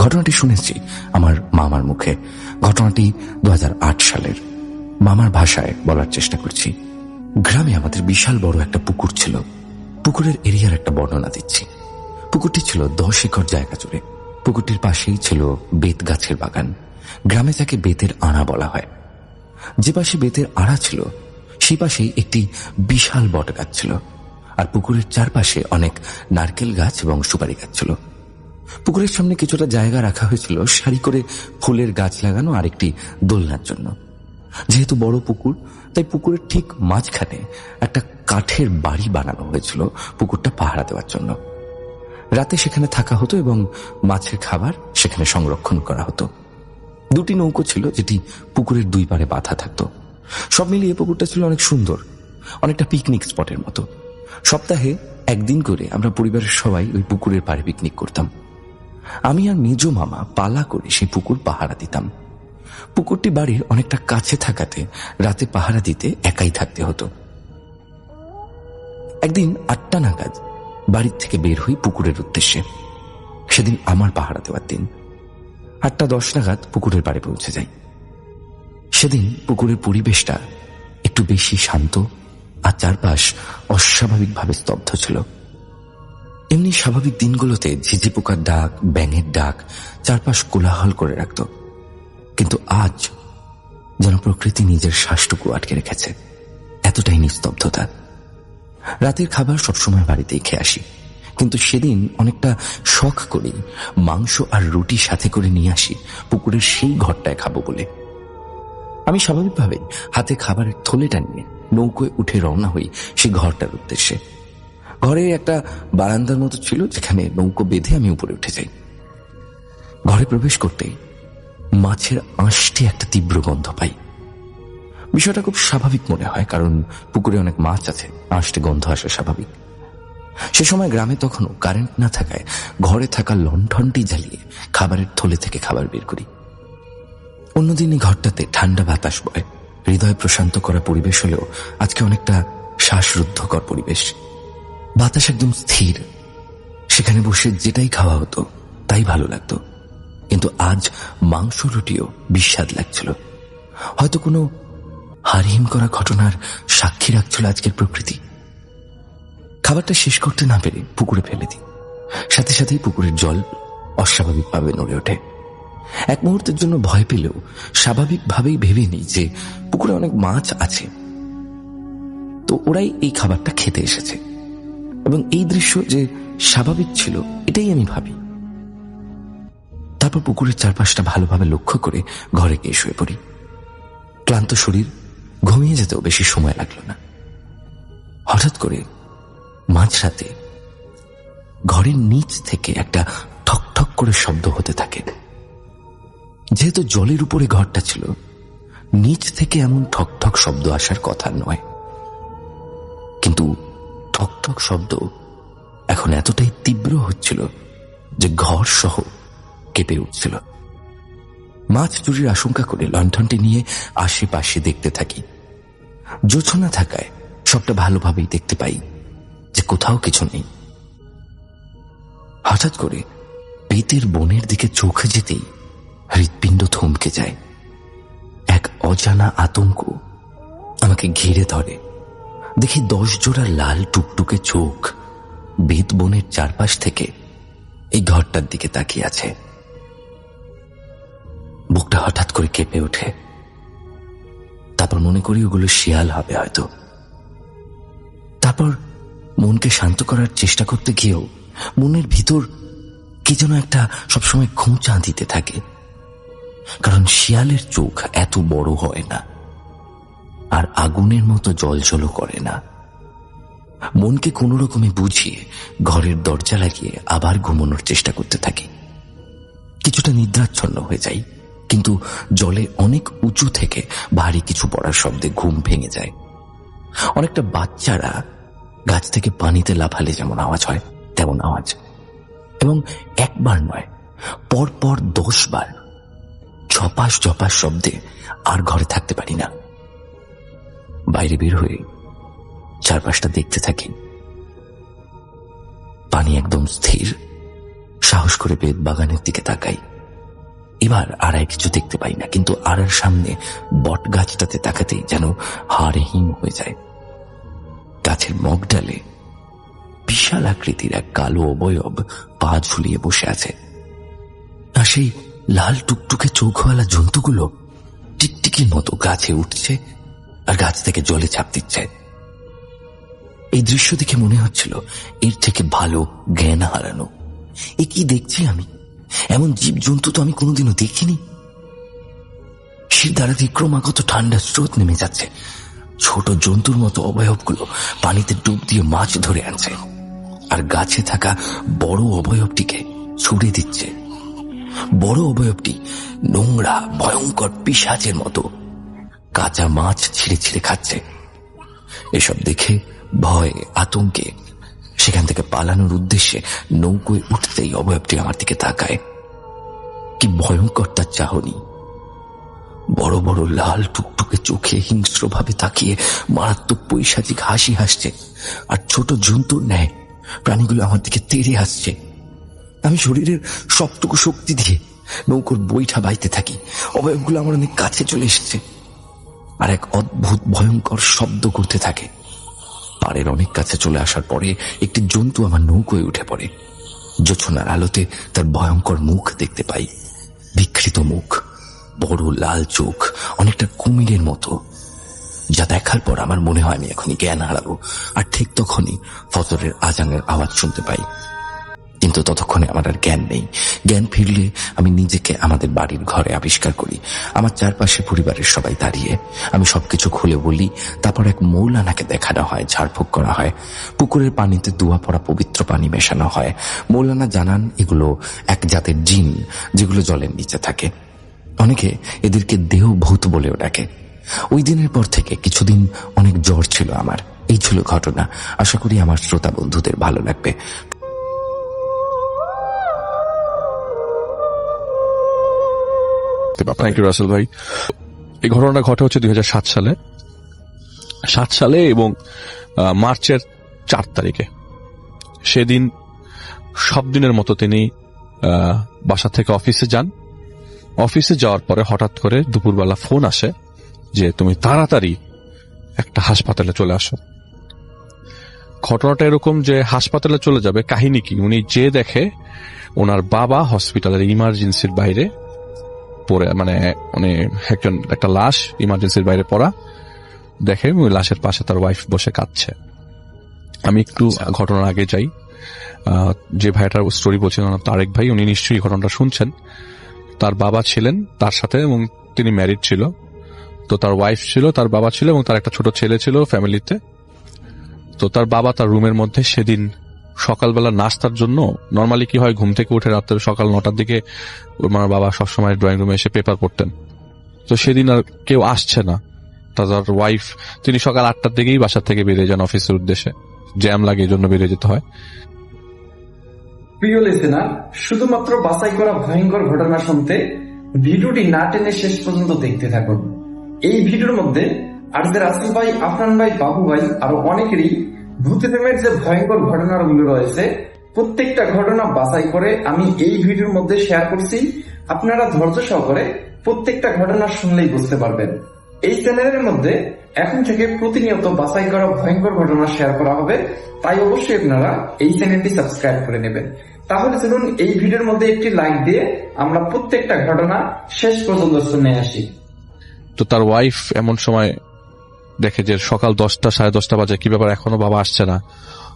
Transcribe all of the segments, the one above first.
ঘটনাটি শুনেছি আমার মামার মুখে। ঘটনাটি 2008 সালের। মামার ভাষায় বলার চেষ্টা করছি। গ্রামে আমাদের বিশাল বড় একটা পুকুর ছিল। পুকুরের এরিয়ার একটা বর্ণনা দিচ্ছি। পুকুরটি ছিল 10 একর জায়গা জুড়ে। পুকুরটির পাশেই ছিল বেত গাছের বাগান। গ্রামে তাকে বেতের আড়া বলা হয়। যে পাশে বেতের আড়া ছিল সেই পাশেই একটি বিশাল বট গাছ ছিল, আর পুকুরের চারপাশে অনেক নারকেল গাছ এবং সুপারি গাছ ছিল। পুকুরের সামনে কিছুটা জায়গা রাখা হয়েছিল সারি করে ফুলের গাছ লাগানো আর একটি দোলনার জন্য। যেহেতু বড় পুকুর, তাই পুকুরের ঠিক মাঝখানে একটা কাঠের বাড়ি বানানো হয়েছিল পুকুরটা পাহারা দেওয়ার জন্য। রাতে সেখানে থাকা হতো এবং মাছের খাবার সেখানে সংরক্ষণ করা হতো। দুটি নৌকো ছিল যেটি পুকুরের দুই পারে বাঁধা থাকত। সব মিলিয়ে পুকুরটা ছিল অনেক সুন্দর, অনেকটা পিকনিক স্পটের মতো। সপ্তাহে একদিন করে আমরা পরিবারের সবাই ওই পুকুরের পাড়ে পিকনিক করতাম। আমি আর মেজো মামা পালা করে সেই পুকুর পাহারা দিতাম। পুকুরটি বাড়ির অনেকটা কাছে থাকাতে রাতে পাহারা দিতে একাই থাকতে হতো। একদিন 8টা নাগাদ বাড়ির থেকে বের হই পুকুরের উদ্দেশ্যে। সেদিন আমার পাহারা দেওয়ার দিন। 8টা 10 নাগাদ পুকুরের পাড়ে পৌঁছে যাই। সেদিন পুকুরের পরিবেশটা একটু বেশি শান্ত, আর চারপাশ অস্বাভাবিকভাবে স্তব্ধ ছিল। এমনি স্বাভাবিক দিনগুলোতে ঝিঝি পোকার ডাক, ব্যাঙের ডাক চারপাশ কোলাহল করে রাখত। কিন্তু আজ যেন প্রকৃতি নিজের শ্বাসটুকু আটকে রেখেছে, এতটাই নিস্তব্ধতা। রাতের খাবার সবসময় বাড়িতেই খেয়ে আসি, কিন্তু সেদিন অনেকটা শখ করে মাংস আর রুটি সাথে করে নিয়ে আসি পুকুরের সেই ঘরটায় খাবো বলে। আমি স্বাভাবিকভাবেই হাতে খাবারের থলেটা নিয়ে নৌকোয় উঠে রওনা হই সেই ঘরটার উদ্দেশ্যে। ঘরে একটা বারান্দার মতো ছিল যেখানে নৌকো বেঁধে আমি উপরে উঠে যাই। ঘরে প্রবেশ করতেই মাছের আঁশটি একটা তীব্র গন্ধ পাই। বিষয়টা খুব স্বাভাবিক মনে হয়, কারণ পুকুরে অনেক মাছ আছে, আঁশটি গন্ধ আসা স্বাভাবিক। সে সময় গ্রামে তখনও কারেন্ট না থাকায় ঘরে থাকা লণ্ঠনটি জ্বালিয়ে খাবারের থলে থেকে খাবার বের করি। অন্যদিন এই ঘরটাতে ঠান্ডা বাতাস বয়, হৃদয় প্রশান্ত করা পরিবেশ হলেও আজকে অনেকটা শ্বাসরুদ্ধকর পরিবেশ। বাতাস একদম স্থির। সেখানে বসে যেটাই খাওয়া হতো তাই ভালো লাগতো, কিন্তু আজ মাংস রুটিও বিস্বাদ লাগছিল। হয়তো কোনো হারহীন করা ঘটনার সাক্ষী রাখছিল আজকের প্রকৃতি। খাবারটা শেষ করতে না পেরে পুকুরে ফেলে দিই। সাথে সাথেই পুকুরের জল অস্বাভাবিকভাবে নড়ে ওঠে। এক মুহূর্তের জন্য ভয় পেলেও স্বাভাবিকভাবেই ভেবে নিই যে পুকুরে অনেক মাছ আছে, তো ওরাই এই খাবারটা খেতে এসেছে। এবং এই দৃশ্য যে স্বাভাবিক ছিল এটাই আমি ভাবি। তারপর পুকুরের চারপাশটা ভালোভাবে লক্ষ্য করে ঘরে গিয়ে শুয়ে পড়ি। ক্লান্ত শরীর, ঘুমিয়ে যেতেও বেশি সময় লাগলো না। হঠাৎ করে মাঝরাতে ঘরের নিচ থেকে একটা ঠক ঠক করে শব্দ হতে থাকে। যেহেতু জলের উপরে ঘরটা ছিল, নিচ থেকে এমন ঠক ঠক শব্দ আসার কথা নয়, কিন্তু ঠক ঠক শব্দ এখন এতটাই তীব্র হচ্ছিল যে ঘর সহ কেঁপে উঠছিল। মাছ চুরির আশঙ্কা করে লণ্ঠনটি নিয়ে আশেপাশে দেখতে থাকি। জোছনা থাকায় সবটা ভালোভাবেই দেখতে পাই যে কোথাও কিছু নেই। হঠাৎ করে বেতের বনের দিকে চোখ যেতেই হৃৎপিণ্ড থমকে যায়। এক অজানা আতঙ্ক আমাকে ঘিরে ধরে। দেখি 10 জোড়া লাল টুকটুকে চোখ বেত বনের চারপাশ থেকে এই ঘরটার দিকে তাকিয়ে আছে। বুকটা হঠাৎ করে কেঁপে ওঠে। তারপর মনে করি ওগুলো শিয়াল হবে হয়তো। তারপর মনকে শান্ত করার চেষ্টা করতে গিয়েও মনের ভিতর কি যেন একটা সবসময় খোঁচা দিতে থাকে, কারণ শিয়ালের চোখ এত বড় হয় না, আর আগুনের মতো জলজলও করে না। মনকে কোনো রকমে বুঝিয়ে ঘরের দরজা লাগিয়ে আবার ঘুমানোর চেষ্টা করতে থাকি। কিছুটা নিদ্রাচ্ছন্ন হয়ে যাই, কিন্তু জলে অনেক উঁচু থেকে ভারী কিছু পড়ার শব্দে ঘুম ভেঙে যায়। অনেকটা বাচ্চারা গাছ থেকে পানিতে লাফালে যেমন আওয়াজ হয় তেমন আওয়াজ, এবং একবার নয়, পরপর 10 বার ঝপাস ঝপাস শব্দে আর ঘরে থাকতে পারি না। বাইরে বের হয়ে চারপাশটা দেখতে থাকি। পানি একদম স্থির। সাহস করে বেত বাগানের দিকে তাকাই। এবার আর কিছু দেখতে পাই না, কিন্তু আর সামনে বট গাছটাতে তাকাতেই যেন হাড়ে হিম হয়ে যায়। গাছের মগডালে বিশাল আকৃতির এক কালো অবয়ব পা ঝুলিয়ে বসে আছে, আর সেই লাল টুকটুকে চোখওয়ালা জন্তুগুলো টিকটিকির মতো গাছে উঠছে আর গাছ থেকে জলে ঝাঁপ দিচ্ছে। এই দৃশ্য দেখে মনে হচ্ছিল এর থেকে ভালো জ্ঞান হারানো। এ কি দেখছি আমি? এমন জীবজন্তু তো আমি কোনোদিনও দেখিনি। সে দ্বারা দিয়ে ক্রমাগত ঠান্ডা স্রোত নেমে যাচ্ছে। ছোট জন্তুর মতো অবয়বগুলো পানিতে ডুব দিয়ে মাছ ধরে আনছে, আর গাছে থাকা বড় অবয়বটিকে ছুড়ে দিচ্ছে। বড় অবয়বটি নোংরা ভয়ঙ্কর পিশাচের মতো কাঁচা মাছ ছিঁড়ে ছিঁড়ে খাচ্ছে। এসব দেখে ভয় আতঙ্কে সেখান থেকে পালানোর উদ্দেশ্যে নৌকোয় উঠতেই অবয়বটি আমার দিকে তাকায়। কি ভয়ঙ্কর তার চাহনি! বড় বড় লাল টুকটুকে চোখে হিংস্রভাবে তাকিয়ে মারাত্মক পৈশাচিক হাসি হাসছে, আর ছোট জন্তুর ন্যায় প্রাণীগুলো আমার দিকে তেড়ে আসছে। আমি শরীরের সবটুকু শক্তি দিয়ে নৌকোর বৈঠা বাইতে থাকি। অবয়বগুলো আমার অনেক কাছে চলে এসেছে আর এক অদ্ভুত ভয়ঙ্কর শব্দ করতে থাকে। পাড়ের অনেক কাছে চলে আসার পরে একটি জন্তু আমার নৌকোয় উঠে পড়ে। জোছনার আলোতে তার ভয়ঙ্কর মুখ দেখতে পাই। বিকৃত মুখ, বড় লাল চোখ, অনেকটা কুমিরের মতো, যা দেখার পর আমার মনে হয় আমি এখনই জ্ঞান হারাবো। আর ঠিক তখনই ফজরের আজানের আওয়াজ শুনতে পাই, কিন্তু ততক্ষণে আমার আর জ্ঞান নেই। জ্ঞান ফিরলে আমি নিজেকে আমাদের বাড়ির ঘরে আবিষ্কার করি। আমার চারপাশে পরিবারের সবাই দাঁড়িয়ে। আমি সবকিছু খুলে বলি। তারপর এক মৌলানাকে দেখানো হয়, ঝাড়ফুঁক করা হয়, পুকুরের পানিতে ধোয়া পড়া পবিত্র পানি মেশানো হয়। মৌলানা জানান এগুলো এক জাতের জিন, যেগুলো জলের নিচে থাকে। অনেকে এদেরকে দেহভূত বলেও ডাকে। ওই দিনের পর থেকে কিছুদিন অনেক জ্বর ছিল আমার। এই ছিল ঘটনা। আশা করি আমার শ্রোতা বন্ধুদের ভালো লাগবে। থ্যাংক ইউ রাসেল ভাই। এই ঘটনাটা ঘটে হচ্ছে 2007 সালে এবং মার্চের 4 তারিখে। সেদিন সব দিনের মতো তিনি বাসা থেকে অফিসে যান। অফিসে যাওয়ার পরে হঠাৎ করে দুপুরবেলা ফোন আসে যে তুমি তাড়াতাড়ি একটা হাসপাতালে চলে আসো। ঘটনাটা এরকম যে হাসপাতালে চলে যাবে, কাহিনী কি, উনি যে দেখে ওনার বাবা হসপিটালের ইমার্জেন্সির বাইরে পড়ে, মানে উনি একটা লাশ ইমার্জেন্সির বাইরে পড়া দেখে। ওই লাশের পাশে তার ওয়াইফ বসে কাঁদছে। আমি একটু ঘটনার আগে যাই। যে ভাইটার স্টোরি বলছিলেন তারেক ভাই, উনি নিশ্চয়ই ঘটনাটা শুনছেন। তার বাবা ছিলেন তার সাথে এবং তিনি ম্যারিড ছিল। তো তার ওয়াইফ ছিল, তার বাবা ছিল এবং তার একটা ছোট ছেলে ছিল ফ্যামিলিতে। তো তার বাবা তার রুমের মধ্যে সেদিন সকালবেলা নাস্তার জন্য, নর্মালি কি হয় ঘুম থেকে উঠে রাত্রে সকাল 9টার দিকে আমার বাবা সবসময় ড্রয়িং রুমে এসে পেপার পড়তেন। তো সেদিন আর কেউ আসছে না। তার ওয়াইফ, তিনি সকাল 8টার দিকেই বাসার থেকে বেরিয়ে যান অফিসের উদ্দেশ্যে। জ্যাম লাগে, এই জন্য বেরিয়ে যেতে হয়। প্রিয় লিসেনার, শুধুমাত্র বাছাই করা ভয়ঙ্কর ঘটনা শুনতে ভিডিওটি না টেনে শেষ পর্যন্ত দেখতে থাকুন। এই ভিডিওর মধ্যে আরজে রাসেল ভাই, আফরান ভাই, বাবু ভাই আরো অনেকেরই ভূতে প্রেমের যে ভয়ঙ্কর ঘটনাগুলো রয়েছে, প্রত্যেকটা ঘটনা বাছাই করে আমি এই ভিডিওর মধ্যে শেয়ার করছি। আপনারা ধৈর্য সহকারে প্রত্যেকটা ঘটনা শুনলেই বুঝতে পারবেন। এই চ্যানেলের মধ্যে এখন থেকে প্রতিনিয়ত বাছাই করা ভয়ঙ্কর ঘটনা শেয়ার করা হবে, তাই অবশ্যই আপনারা এই চ্যানেলটি সাবস্ক্রাইব করে নেবেন। তাহলে চলুন এই ভিডিওর মধ্যে একটি লাইক দিয়ে আমরা প্রত্যেকটা ঘটনা শেষ পর্যন্ত শুনে আসি। তো তার ওয়াইফ এমন সময় দেখে যে সকাল 10টা 10:30 বাজে, কি ব্যাপার এখনো বাবা আসছে না।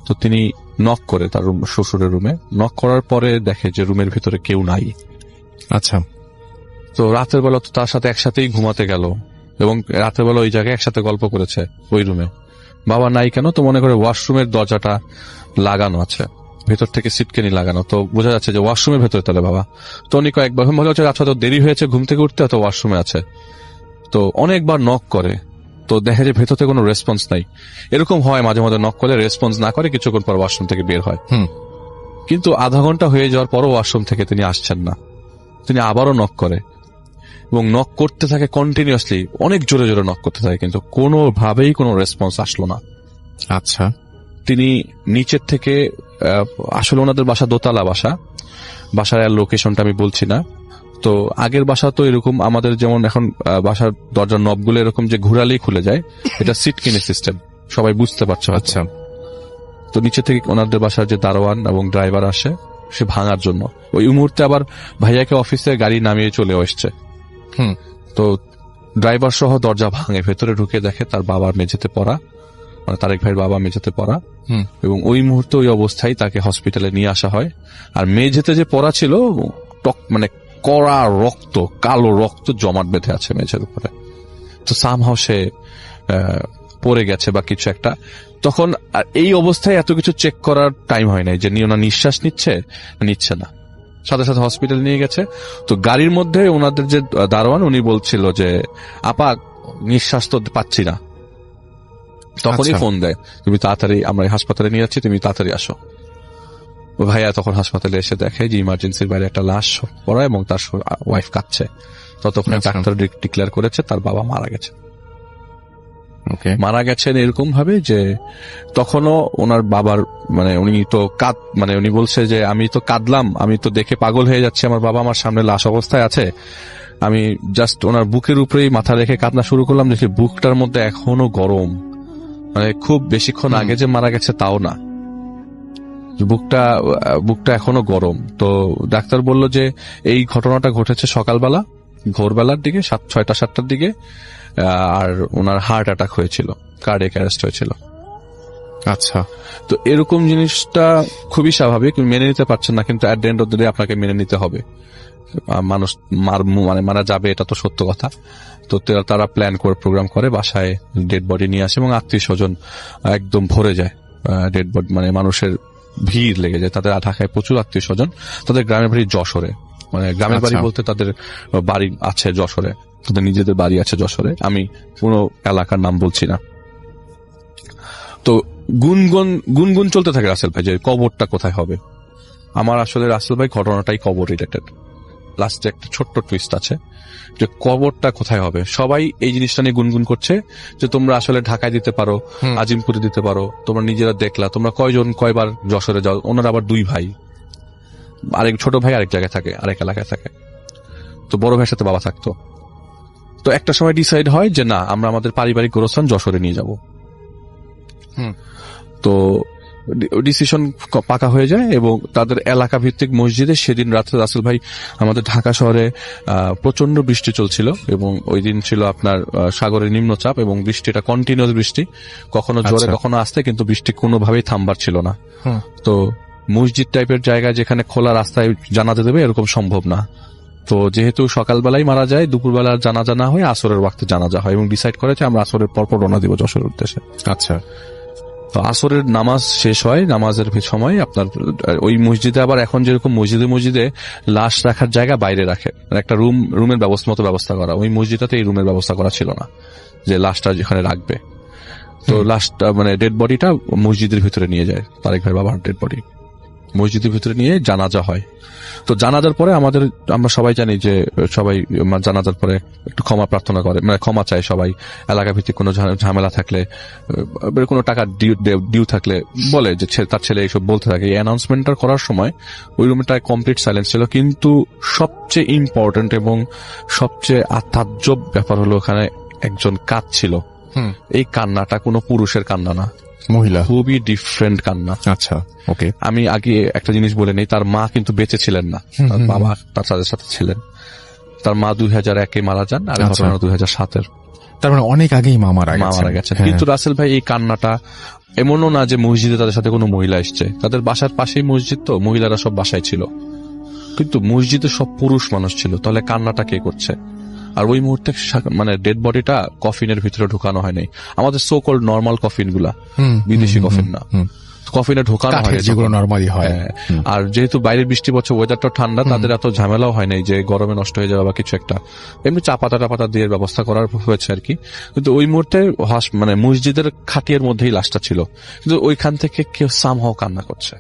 তো তিনি নক করে তার শ্বশুরের রুমে। নক করার পরে দেখে যে রুমের ভিতরে কেউ নাই। আচ্ছা। তো রাতের বেলা তো তার সাথে একসাথেই ঘুমাতে গেল এবং রাতের বেলা ওই জায়গায় একসাথে গল্প করেছে ওই রুমে। বাবা নাই কেন? তো মনে করে ওয়াশরুমের দরজাটা লাগানো আছে, ভেতর থেকে সিটকেনি লাগানো। তো বোঝা যাচ্ছে যে ওয়াশরুমের ভেতরে তাহলে বাবা। তো উনি কয়েকবার মনে হচ্ছে আচ্ছা তো দেরি হয়েছে ঘুম থেকে উঠতে, হয়তো ওয়াশরুমে আছে। তো অনেকবার নক করে, তো দেখে যে ভেতর থেকে কোনো রেসপন্স নাই। এরকম হয় মাঝে মাঝে, নক করলে রেসপন্স না করে কিছুক্ষণ পর ওয়াশরুম থেকে বের হয়। কিন্তু আধা ঘন্টা হয়ে যাওয়ার পরও ওয়াশরুম থেকে তিনি আসছেন না। তিনি আবারও নক করে এবং নক করতে থাকে কন্টিনিউয়াসলি, অনেক জোরে জোরে নক করতে থাকে, কিন্তু কোনোভাবেই কোনো রেসপন্স আসলো না। আচ্ছা। তিনি নিচের থেকে, আসলে ওনাদের বাসা দোতলা বাসা, বাসার লোকেশনটা আমি বলছি না। তো আগের বাসা তো এরকম আমাদের যেমন এখন বাসার দরজার নবগুলো এরকম যে ঘুরালেই খুলে যায়, এটা সিটকিনি সিস্টেম, সবাই বুঝতে পারছে। আচ্ছা, তো নিচে থেকে ওনাদের বাসার যে দারোয়ান এবং ড্রাইভার আসে সে ভাঙার জন্য, ওই মুহূর্তে আবার ভাইয়াকে অফিসে গাড়ি নামিয়ে চলে আসছে। তো ড্রাইভার সহ দরজা ভাঙে, ভেতরে ঢুকে দেখে তার বাবার মেঝেতে পড়া, মানে তারেক ভাইয়ের বাবা মেঝেতে পড়া, এবং ওই মুহূর্তে ওই অবস্থায় তাকে হসপিটালে নিয়ে আসা হয়। আর মেঝেতে যে পড়া ছিল মানে কড়া রক্ত, কালো রক্ত জমাট বেঁধে আছে মেঝের উপরে। তো সামহাও সে পড়ে গেছে বা কিছু একটা। তখন এই অবস্থায় এত কিছু চেক করার টাইম হয় নাই যে ওনা নিঃশ্বাস নিচ্ছে না, সাথে সাথে হসপিটাল নিয়ে গেছে। তো গাড়ির মধ্যে ওনাদের যে দারোয়ান উনি বলছিল যে আপা নিঃশ্বাস তো পাচ্ছি না, তখনই ফোন দেয়, তুমি তাড়াতাড়ি, আমরা হাসপাতালে নিয়ে যাচ্ছি, তুমি তাড়াতাড়ি আসো। ভাইয়া তখন হাসপাতালে এসে দেখে যে ইমার্জেন্সির বাইরে একটা লাশ পড়া এবং তার ওয়াইফ কাঁদছে। ততক্ষণে ডাক্তার ডিক্লেয়ার করেছে তার বাবা মারা গেছে। মারা গেছেন এরকম ভাবে যে তখনও ওনার বাবার মানে উনি বলছে যে আমি তো কাঁদলাম, আমি তো দেখে পাগল হয়ে যাচ্ছি, আমার বাবা আমার সামনে লাশ অবস্থায় আছে, আমি জাস্ট ওনার বুকের উপরেই মাথা রেখে কাঁদনা শুরু করলাম, দেখি বুকটার মধ্যে এখনো গরম, মানে খুব বেশিক্ষণ আগে যে মারা গেছে তাও না, বুকটা এখনো গরম। তো ডাক্তার বলল যে এই ঘটনাটা ঘটেছে সকালবেলা, ভোরবেলার দিকে 6-7টার দিকে, আর ওনার হার্ট অ্যাটাক হয়েছিল, কার্ডিয়াক অ্যারেস্ট হয়েছিল। আচ্ছা, তো এরকম জিনিসটা খুবই স্বাভাবিক, মেনে নিতে পারছেন না, কিন্তু at the end of the day আপনাকে মেনে নিতে হবে। মানুষ মারা যাবে, এটা তো সত্য কথা। তো তারা প্ল্যান করে প্রোগ্রাম করে, বাসায় ডেড বডি নিয়ে আসে এবং আত্মীয় স্বজন একদম ভরে যায়, ডেড বডি মানে মানুষের ভিড় লেগে যায়। তাদের ঢাকায় প্রচুর আত্মীয় স্বজন, তাদের গ্রামের বাড়ি যশোরে, মানে গ্রামের বাড়ি বলতে তাদের বাড়ি আছে যশোরে, তাদের নিজেদের বাড়ি আছে যশোরে, আমি কোনো এলাকার নাম বলছি না। তো গুনগুন চলতে থাকে রাসেল ভাই যে কবরটা কোথায় হবে। আমার আসলে রাসেল ভাই ঘটনাটাই কবর রিলেটেড। লাস্টে একটা ছোট্ট টুইস্ট আছে যে কবরটা কোথায় হবে। সবাই এই জিনিসটা নিয়ে গুনগুন করছে যে তোমরা আসলে ঢাকায় দিতে পারো, আজিমপুরে দিতে পারো, তোমরা নিজেরা দেখলা, তোমরা কয়বার যশোরে যাও। ওনার আবার 2 ভাই, আরেক ছোট ভাই আরেক জায়গায় থাকে, আরেক এলাকায় থাকে। তো বড় ভাইয়ের সাথে বাবা থাকতো। তো একটা সময় ডিসাইড হয় যে না, আমরা আমাদের পারিবারিক গোরস্থান যশোরে নিয়ে যাব। তো ডিসিশন পাকা হয়ে যায় এবং তাদের এলাকা ভিত্তিক মসজিদে সেদিন রাত্রে রাসেল ভাই, আমাদের ঢাকা শহরে প্রচন্ড বৃষ্টি চলছিল এবং ওই দিন ছিল আপনার সাগরের নিম্নচাপ এবং বৃষ্টিটা কন্টিনিউয়াস বৃষ্টি, কখনো জোরে কখনো আসতে, কিন্তু বৃষ্টি কোনোভাবেই থামবার ছিল না। তো মসজিদ টাইপের জায়গা যেখানে খোলা রাস্তায় জানাজা দেবে এরকম সম্ভব না। তো যেহেতু সকালবেলায় মারা যায়, দুপুরবেলা জানাজা না হয়ে আসরের ওয়াক্তে জানাজা হয় এবং ডিসাইড করেছে আমরা আসরের পরপর রওনা দিব যশোরের উদ্দেশ্যে। আচ্ছা, তো আসরের নামাজ শেষ হয়, নামাজের সময় আপনার ওই মসজিদে আবার এখন যেরকম মসজিদে লাশ রাখার জায়গা বাইরে রাখে, একটা রুমের ব্যবস্থা করা, ওই মসজিদটাতে এই রুমের ব্যবস্থা করা ছিল না যে লাশটা যেখানে রাখবে। তো লাশটা মানে ডেড বডিটা মসজিদের ভিতরে নিয়ে যায়, তারেক ভাই বাবার ডেড বডি মসজিদের ভিতরে নিয়ে জানাজা হয়। তো জানাজার পরে আমরা সবাই জানি যে সবাই জানাজার পরে একটু ক্ষমা প্রার্থনা করে, মানে ক্ষমা চায় সবাই, এলাকা ভিত্তিক কোনো ঝামেলা থাকলে, কোনো টাকা ডিউ থাকলে বলে যে তার ছেলে এইসব বলতে থাকে। এই অ্যানাউন্সমেন্টটা করার সময় ওই রুমটায় কমপ্লিট সাইলেন্স ছিল, কিন্তু সবচেয়ে ইম্পর্টেন্ট এবং সবচেয়ে তাজ্জব ব্যাপার হলো ওখানে একজন কাঁদছিল। এই কান্নাটা কোনো পুরুষের কান্না না, মহিলা, খুবই ডিফারেন্ট কান্না। আচ্ছা, ওকে। আমি আগে একটা জিনিস বলে নেই, তার মা কিন্তু বেঁচে ছিলেন না, তার বাবা তার সাথে ছিলেন। তার মা 2001-এ মারা যান, আর ঘটনা 2007-এর। তার মানে অনেক আগেই মা মারা গেছেন। কিন্তু রাসেল ভাই এই কান্নাটা এমনও না যে মসজিদে তাদের সাথে কোনো মহিলা এসছে, তাদের বাসার পাশেই মসজিদ, তো মহিলারা সব বাসায় ছিল, কিন্তু মসজিদে সব পুরুষ মানুষ ছিল। তাহলে কান্নাটা কে করছে? আর ওই মুহূর্তে মানে ডেড বডিটা কফিনের ভিতরে ঢুকানো হয়নি, আমাদের সো কল্ড নর্মাল কফিন গুলা, বিদেশি কফিন না, কফিনে ঢোকানো হয় যেগুলো নরমালি হয়। আর যেহেতু বাইরে বৃষ্টি পড়ছে, ওয়েদারটা ঠান্ডা, তাদের এত ঝামেলাও হয় নাই যে গরমে নষ্ট হয়ে যাবে বা কিছু একটা, এমনি চাপাতা দিয়ে ব্যবস্থা করার হয়েছে আর কি। কিন্তু ওই মুহূর্তে মানে মসজিদের খাটিয়ার মধ্যেই লাশটা ছিল, কিন্তু ওইখান থেকে কেউ সামহাও কান্না করছে।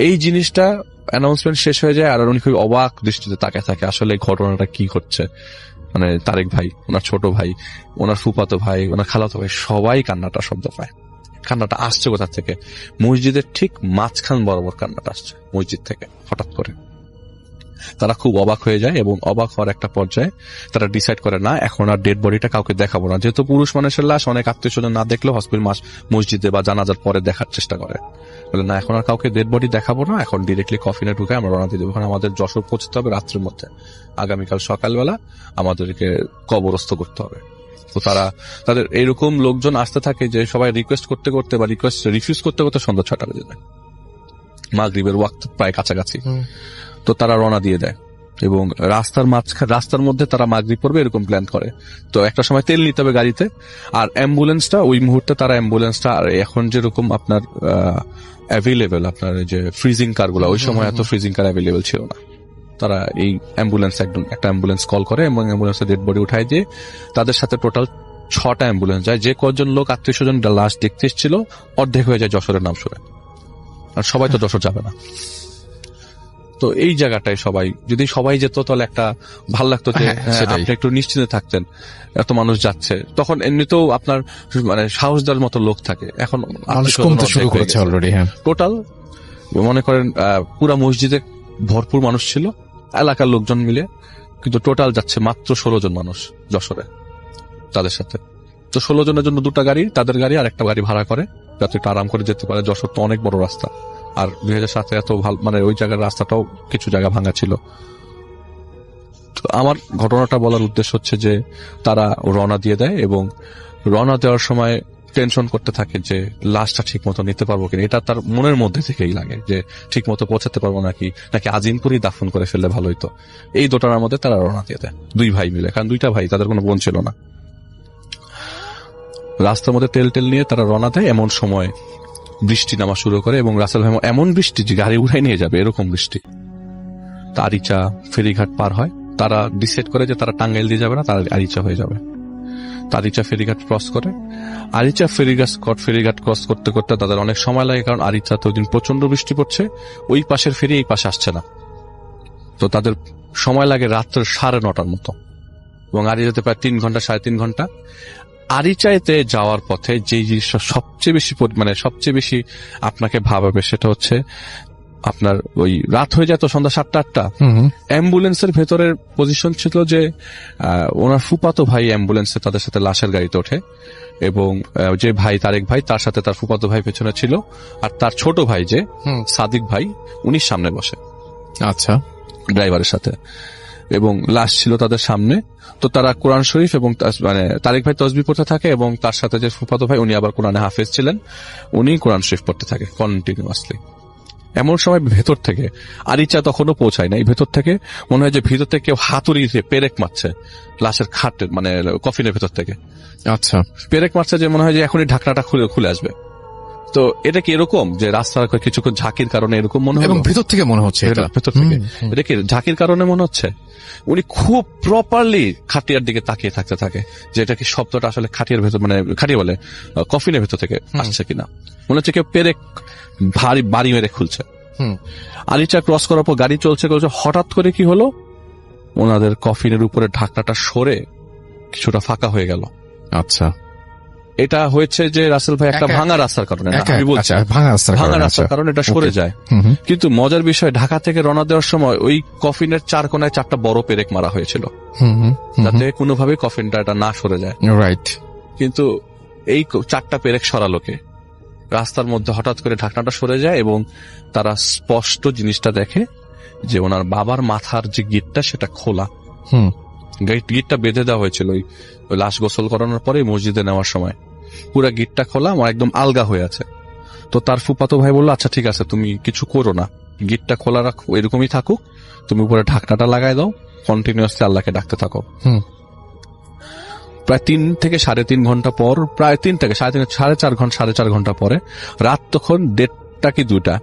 এই জিনিসটা অ্যানাউন্সমেন্ট শেষ হয়ে যায় আর উনি খুব অবাক দৃষ্টিতে তাকায় থাকে, আসলে ঘটনাটা কি হচ্ছে। মানে তারেক ভাই, ওনার ছোট ভাই, ওনার ফুফাতো ভাই, ওনার খালাতো ভাই, সবাই কান্নাটা শব্দ পায়। কান্নাটা আসছে কোথা থেকে? মসজিদের ঠিক মাঝখান বরাবর কান্নাটা আসছে মসজিদ থেকে হঠাৎ করে। তারা খুব অবাক হয়ে যায় এবং অবাক হওয়ার একটা পর্যায়ে তারা ডিসাইড করে না এখন আর ডেড বডিটা কাউকে দেখাবো না, যেহেতু পুরুষ মানুষের লাশ অনেক আত্মীয় স্বজন না দেখলেও হসপিটাল মসজিদে বা জানাজার পরে দেখার চেষ্টা করে। বলে না এখন আর কাউকে ডেড বডি দেখাবো না, এখন ডিরেক্টলি কফিনে ঢুকে আমরা রওনা দিয়ে দেবো, এখন আমাদের যশোর পৌঁছতে হবে রাত্রের মধ্যে, আগামীকাল সকালবেলা আমাদেরকে কবরস্থ করতে হবে। তো তারা তাদের এইরকম লোকজন আসতে থাকে যে সবাই রিকোয়েস্ট করতে করতে বা রিকোয়েস্ট রিফিউজ করতে করতে সন্ধ্যা 6টা বেজে যায়, মাগরিবের ওয়াক্ত প্রায় কাছাকাছি। তো তারা রওনা দিয়ে দেয় এবং রাস্তার মধ্যে তারা মাগরিব পড়বে এরকম প্ল্যান করে। তো একটা সময় তেল নিতে হবে গাড়িতে, আর অ্যাম্বুলেন্সটা ওই মুহূর্তে তারা অ্যাম্বুলেন্সটা এখন যেরকম আপনার অ্যাভেলেবেল আপনার যে ফ্রিজিং কারগুলো, ওই সময় এত ফ্রিজিং কার অ্যাভেলেবেল ছিল না। তারা এই অ্যাম্বুলেন্স একটা অ্যাম্বুলেন্স কল করে এবং অ্যাম্বুলেন্সে ডেড বডি উঠায় দিয়ে তাদের সাথে টোটাল 6টা অ্যাম্বুলেন্স যায়। যে কজন লোক আত্মীয় স্বজন লাশ দেখতে এসেছিল অর্ধেক হয়ে যায় যশোরের নাম শুনে, আর সবাই তো যশোর যাবে না। তো এই জায়গাটায় সবাই যেত তাহলে একটা ভাল লাগতো যে আপনি একটু নিশ্চিন্তে থাকতেন, এত মানুষ যাচ্ছে। তখন এমনিতেও আপনার মানে সাহস দেওয়ার মতো লোক থাকে, এখন শুরু করেছে অলরেডি। হ্যাঁ, টোটাল মনে করেন পুরা মসজিদে ভরপুর মানুষ ছিল এলাকার লোকজন মিলে, কিন্তু টোটাল যাচ্ছে মাত্র 16 জন মানুষ যশোরে তাদের সাথে। তো 16 জনের জন্য 2টা গাড়ি, তাদের গাড়ি আর একটা গাড়ি ভাড়া করে যাতে একটু আরাম করে যেতে পারে। যশোর তো অনেক বড় রাস্তা, আর 2007 এত ভালো মানে ওই জায়গার রাস্তাটাও কিছু জায়গা ভাঙা ছিল। তো আমার ঘটনাটা বলার উদ্দেশ্য হচ্ছে যে তারা রওনা দিয়ে দেয় এবং রওনা দেওয়ার সময় টেনশন করতে থাকে যে লাশটা ঠিক মতো নিতে পারবো কিনা, এটা তার মনের মধ্যে থেকেই লাগে যে ঠিক মতো পৌঁছাতে পারবো নাকি আজিমপুরেই দাফন করে ফেললে ভালো হইতো। এই দোটানার মধ্যে তারা রওনা দিয়ে দেয় 2 ভাই মিলে, কারণ 2টা ভাই, তাদের কোনো বোন ছিল না। রাস্তার মধ্যে তেল নিয়ে তারা রওনা দেয়। এমন সময় বৃষ্টি নামা শুরু করে এবং রাসেল ভাই এমন বৃষ্টি যে গাড়ি উঠাই নিয়ে যাবে এরকম বৃষ্টি। আরিচা ফেরিঘাট পার হয়, তারা ডিসাইড করে যে তারা টাঙ্গাইল দিয়ে যাবে না, তারা আরিচা হয়ে যাবে। আরিচা ফেরিঘাট ক্রস করে, আরিচা ফেরিঘাট ক্রস করতে করতে তাদের অনেক সময় লাগে, কারণ আরিচাতে ওই দিন প্রচন্ড বৃষ্টি পড়ছে, ওই পাশের ফেরি এই পাশে আসছে না। তো তাদের সময় লাগে রাত্রে 9:30 মতো এবং আরিচাতে প্রায় 3 ঘন্টা 3.5 ঘন্টা। আরিচাইতে যাওয়ার পথে যে জিনিসটা সবচেয়ে বেশি আপনাকে ভাবাবে সেটা হচ্ছে আপনার ওই রাত হয়ে যায় তো সন্ধ্যা 7টা-8টা, অ্যাম্বুলেন্সের ভেতরের পজিশন ছিল যে ওনার ফুপাতো ভাই অ্যাম্বুলেন্সে তাদের সাথে লাশের গাড়িতে ওঠে এবং যে ভাই তারেক ভাই তার সাথে তার ফুপাতো ভাই পেছনে ছিল, আর তার ছোট ভাই যে সাদিক ভাই উনি সামনে বসে, আচ্ছা, ড্রাইভারের সাথে, এবং লাশ ছিল তাদের সামনে। তো তারা কোরআন শরীফ এবং মানে তারেক ভাই তসবিহ পড়তে থাকে এবং তার সাথে যে ফুফাতো ভাই উনি আবার কোরআনে হাফেজ ছিলেন, উনি কোরআন শরীফ পড়তে থাকে কন্টিনিউয়াসলি। এমন সময় ভেতর থেকে আরিচা তখনও পৌঁছায় নাই, ভেতর থেকে মনে হয় যে ভিতর থেকে কেউ হাতুড়ি দিয়ে পেরেক মারছে লাশের খাটের মানে কফিনের ভেতর থেকে। আচ্ছা, পেরেক মারছে যে মনে হয় যে এখনই ঢাকনাটা খুলে আসবে। তো এটা কি এরকম যে রাস্তার কিছুক্ষণ ঝাঁকির কারণে এরকম মনে হয়, ভেতর থেকে মনে হচ্ছে, ভেতর থেকে এটা কি ঝাঁকির কারণে মনে হচ্ছে? উনি খুব প্রপারলি খাটিয়ার দিকে তাকিয়ে থাকতে থাকে যে এটা কি শব্দটা আসলে খাটিয়ার ভেতর মানে খাটিয়ে বলে কফিনের ভেতর থেকে আসছে কিনা। মনে হচ্ছে কেউ পেরেক ভারী বাড়ি মেরে খুলছে। আরিচা ক্রস করার পর গাড়ি চলছে, হঠাৎ করে কি হলো, ওনাদের কফিনের উপরে ঢাকনাটা সরে কিছুটা ফাঁকা হয়ে গেল। আচ্ছা, এটা হয়েছে যে রাসেল ভাই একটা ভাঙা রাস্তার কারণে, আমি বলছি ভাঙা রাস্তার কারণে এটা সরে যায়। কিন্তু মজার বিষয়, ঢাকা থেকে রওনা দেওয়ার সময় ওই কফিনের 4 কোণায় 4টা বড় পেরেক মারা হয়েছিল যাতে কোনোভাবে কফিনটা এটা না সরে যায়। রাইট। কিন্তু এই 4টা পেরেক সরালোকে রাস্তার মধ্যে হঠাৎ করে ঢাকনাটা সরে যায় এবং তারা স্পষ্ট জিনিসটা দেখে যে ওনার বাবার মাথার যে গিটটা সেটা খোলা। গিটটা বেঁধে দেওয়া হয়েছিল ওই লাশ গোসল করানোর পরে মসজিদে নেওয়ার সময়, পুরা গিটটা খোলা, আমার একদম আলগা হয়ে আছে। তো তার ফুফাতো ভাই বললো আচ্ছা ঠিক আছে তুমি কিছু করো না, গিটটা খোলা রাখো, এরকমই থাকুক, তুমি উপরে ঢাকনাটা লাগাই দাও, কন্টিনিউয়াসলি আল্লাহকে ডাকতে থাকো। প্রায় 3 থেকে 3.5 ঘন্টা পর, প্রায় 3 থেকে 4.5 ঘন্টা পরে, রাত তখন 1:30 কি 2টা,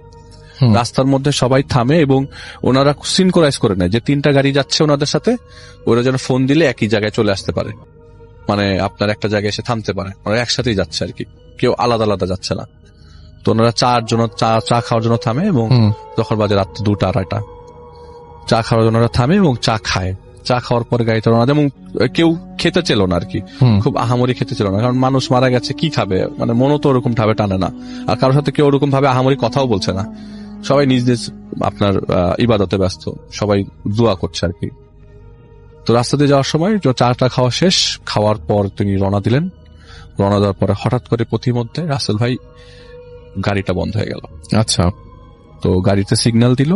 রাস্তার মধ্যে সবাই থামে এবং ওনারা সিনক্রোনাইজ করে নেয় যে 3টা গাড়ি যাচ্ছে ওনাদের সাথে, ওরা যেন ফোন দিলে একই জায়গায় চলে আসতে পারে, মানে আপনার একটা জায়গায় এসে থামতে পারে, ওরা একসাথেই যাচ্ছে আর কি, কেউ আলাদা আলাদা যাচ্ছে না। তো ওনারা চা খাওয়ার জন্য থামে এবং যখন বাজে রাত 2টা-2:30, চা খাওয়ার জন্য ওরা থামে এবং চা খায়। চা খাওয়ার পরে গাড়িতে রওনা দেয় এবং কেউ খেতে ছিল না আর কি, খুব আহামরি খেতে ছিল না, কারণ মানুষ মারা গেছে কি খাবে, মানে মনও তো ওরকম ভাবে টানে না, আর কারোর সাথে কেউ ওরকম ভাবে আহামরি কথাও বলছে না, সবাই নিজ নিজ আপনার ইবাদতে ব্যস্ত, সবাই দোয়া করছে আর কি। তো রাস্তা দিয়ে যাওয়ার সময় চাটা খাওয়া শেষ, খাওয়ার পর তিনি রওনা দিলেন। রওনা দেওয়ার পরে হঠাৎ করে পথিমধ্যে রাসেল ভাই গাড়িটা বন্ধ হয়ে গেল। আচ্ছা। তো গাড়িতে সিগন্যাল দিল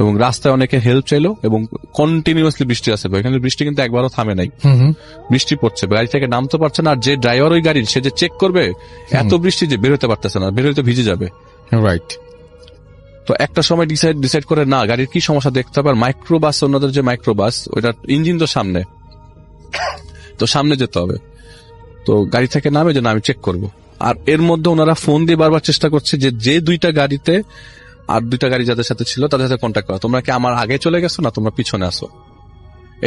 এবং রাস্তায় অনেকে হেল্প চাইলো এবং কন্টিনিউয়াসলি বৃষ্টি আসছে। এখানে বৃষ্টি কিন্তু একবারও থামে নাই, বৃষ্টি পড়ছে, গাড়ি থেকে নামতে পারছে না। আর যে ড্রাইভার ওই গাড়ির, সে যে চেক করবে, এত বৃষ্টি যে বের হতে পারতেছে না, বের হতে ভিজে যাবে। রাইট। তো একটা সময় ডিসাইড করে না, গাড়ির কি সমস্যা দেখতে হবে। আর মাইক্রোবাস, ওনাদের যে মাইক্রোবাস, ওইটার ইঞ্জিন তো সামনে, তো সামনে যেতে হবে। তো গাড়ি থেকে নামে যে না, আমি চেক করব। আর এর মধ্যে ওনারা ফোন দিয়ে বারবার চেষ্টা করছে যে দুইটা গাড়িতে, আর দুইটা গাড়ি যাদের সাথে ছিল তাদের সাথে কন্ট্যাক্ট করা, তোমরা কি আমার আগে চলে গেছো না তোমরা পিছনে আসো।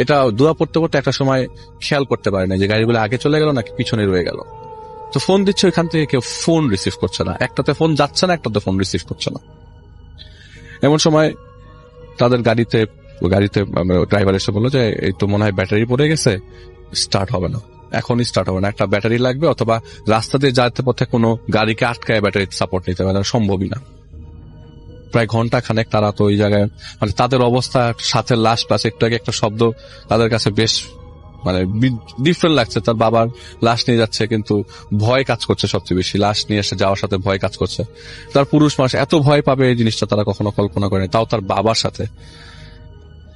এটা দোয়া পড়তে পড়তে একটা সময় খেয়াল করতে পারে না যে গাড়িগুলো আগে চলে গেল নাকি পিছনে রয়ে গেল। তো ফোন দিচ্ছে, ওইখান থেকে কেউ ফোন রিসিভ করছে না, একটাতে ফোন যাচ্ছে না, একটাতে ফোন রিসিভ করছে না। এমন সময় তাদের গাড়িতে ড্রাইভার এসে বললো যে এই তো মনে হয় ব্যাটারি পড়ে গেছে, স্টার্ট হবে না, এখনই স্টার্ট হবে না, একটা ব্যাটারি লাগবে, অথবা রাস্তা দিয়ে যাতে পথে কোনো গাড়িকে আটকায় ব্যাটারি সাপোর্ট নিতে পারে, সম্ভবই না। প্রায় ঘন্টা খানেক তারা তো ওই জায়গায়, মানে তাদের অবস্থা, সাথে লাশ প্লাস একটু আগে একটা শব্দ তাদের কাছে বেশ মানে ডিফারেন্ট লাগছে। তার বাবার লাশ নিয়ে যাচ্ছে, কিন্তু ভয় কাজ করছে সবচেয়ে বেশি, লাশ নিয়ে এসে যাওয়ার সাথে ভয় কাজ করছে। তার পুরুষ মানুষ এত ভয় পাবে এই জিনিসটা তারা কখনো কল্পনা করেনি, তাও তার বাবার সাথে।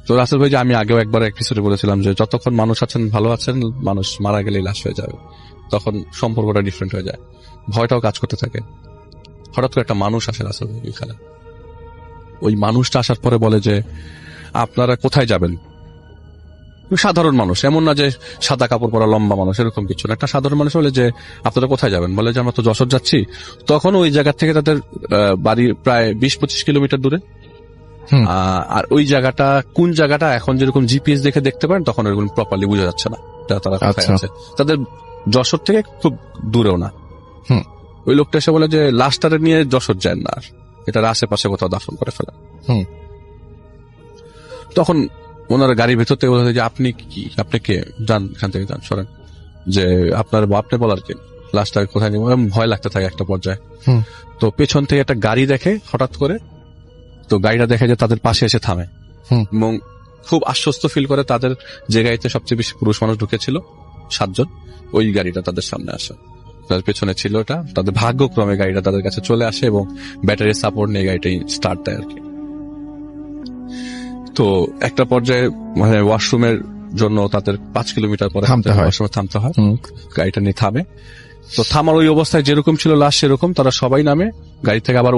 তো রাসেল ভাই যে আমি আগেও একবার এপিসোডে বলেছিলাম যে যতক্ষণ মানুষ আছেন ভালো আছেন, মানুষ মারা গেলেই লাশ হয়ে যাবে, তখন সম্পর্কটা ডিফারেন্ট হয়ে যায়, ভয়টাও কাজ করতে থাকে। হঠাৎ করে একটা মানুষ আসে রাসেল ভাই এখানে। ওই মানুষটা আসার পরে বলে যে আপনারা কোথায় যাবেন। সাধারণ মানুষ, এমন না যে সাদা কাপড় পরা লম্বা মানুষ, এরকম কিছু না, একটা সাধারণ মানুষ বলে যে আপনারা কোথায় যাবেন। বলে যে আমরা তো যশোর যাচ্ছি। তখন ওই জায়গা থেকে তাদের বাড়ি প্রায় 20-25 কিলোমিটার দূরে। আর ওই জায়গাটা কোন জায়গাটা এখন যেরকম জিপিএস দেখে দেখতে পারেন, তখন ওইরকম প্রপারলি বোঝা যাচ্ছে না তারা কোথায় আছে। তাদের যশোর থেকে খুব দূরেও না। ওই লোকটা এসে বলে যে লাশটারে নিয়ে যশোর যায় না, এটার আশেপাশে কোথাও দাফন করে ফেলে। তখন ওনারা গাড়ির ভেতর থেকে বলে যে আপনি কে, যান এখান থেকে, যান, সরেন, যে আপনার আপনি বলার কি, লাশটা কোথায় নিয়ে। ভয় লাগতে থাকে একটা পর্যায়ে। তো পেছন থেকে একটা গাড়ি দেখে হঠাৎ করে, তো গাড়িটা দেখে যে তাদের পাশে এসে থামে এবং খুব আশ্বস্ত ফিল করে। তাদের যে গাড়িতে সবচেয়ে বেশি পুরুষ মানুষ ঢুকেছিল 7 জন, ওই গাড়িটা তাদের সামনে আসে, তাদের পেছনে ছিল এটা। তাদের ভাগ্যক্রমে গাড়িটা তাদের কাছে চলে আসে এবং ব্যাটারি সাপোর্ট নিয়ে গাড়িটাই স্টার্ট দেয় আর কি। তো একটা পর্যায়ে মানে ওয়াশরুমের জন্য তাদের 5 কিলোমিটার পরে ওয়াশরুমে থামতে হয়, গাড়িটা নিয়ে থামে। তো থামার ওই অবস্থায় যেরকম ছিল লাশ সেরকম, তারা সবাই নামে, গাড়ি থেকে আবার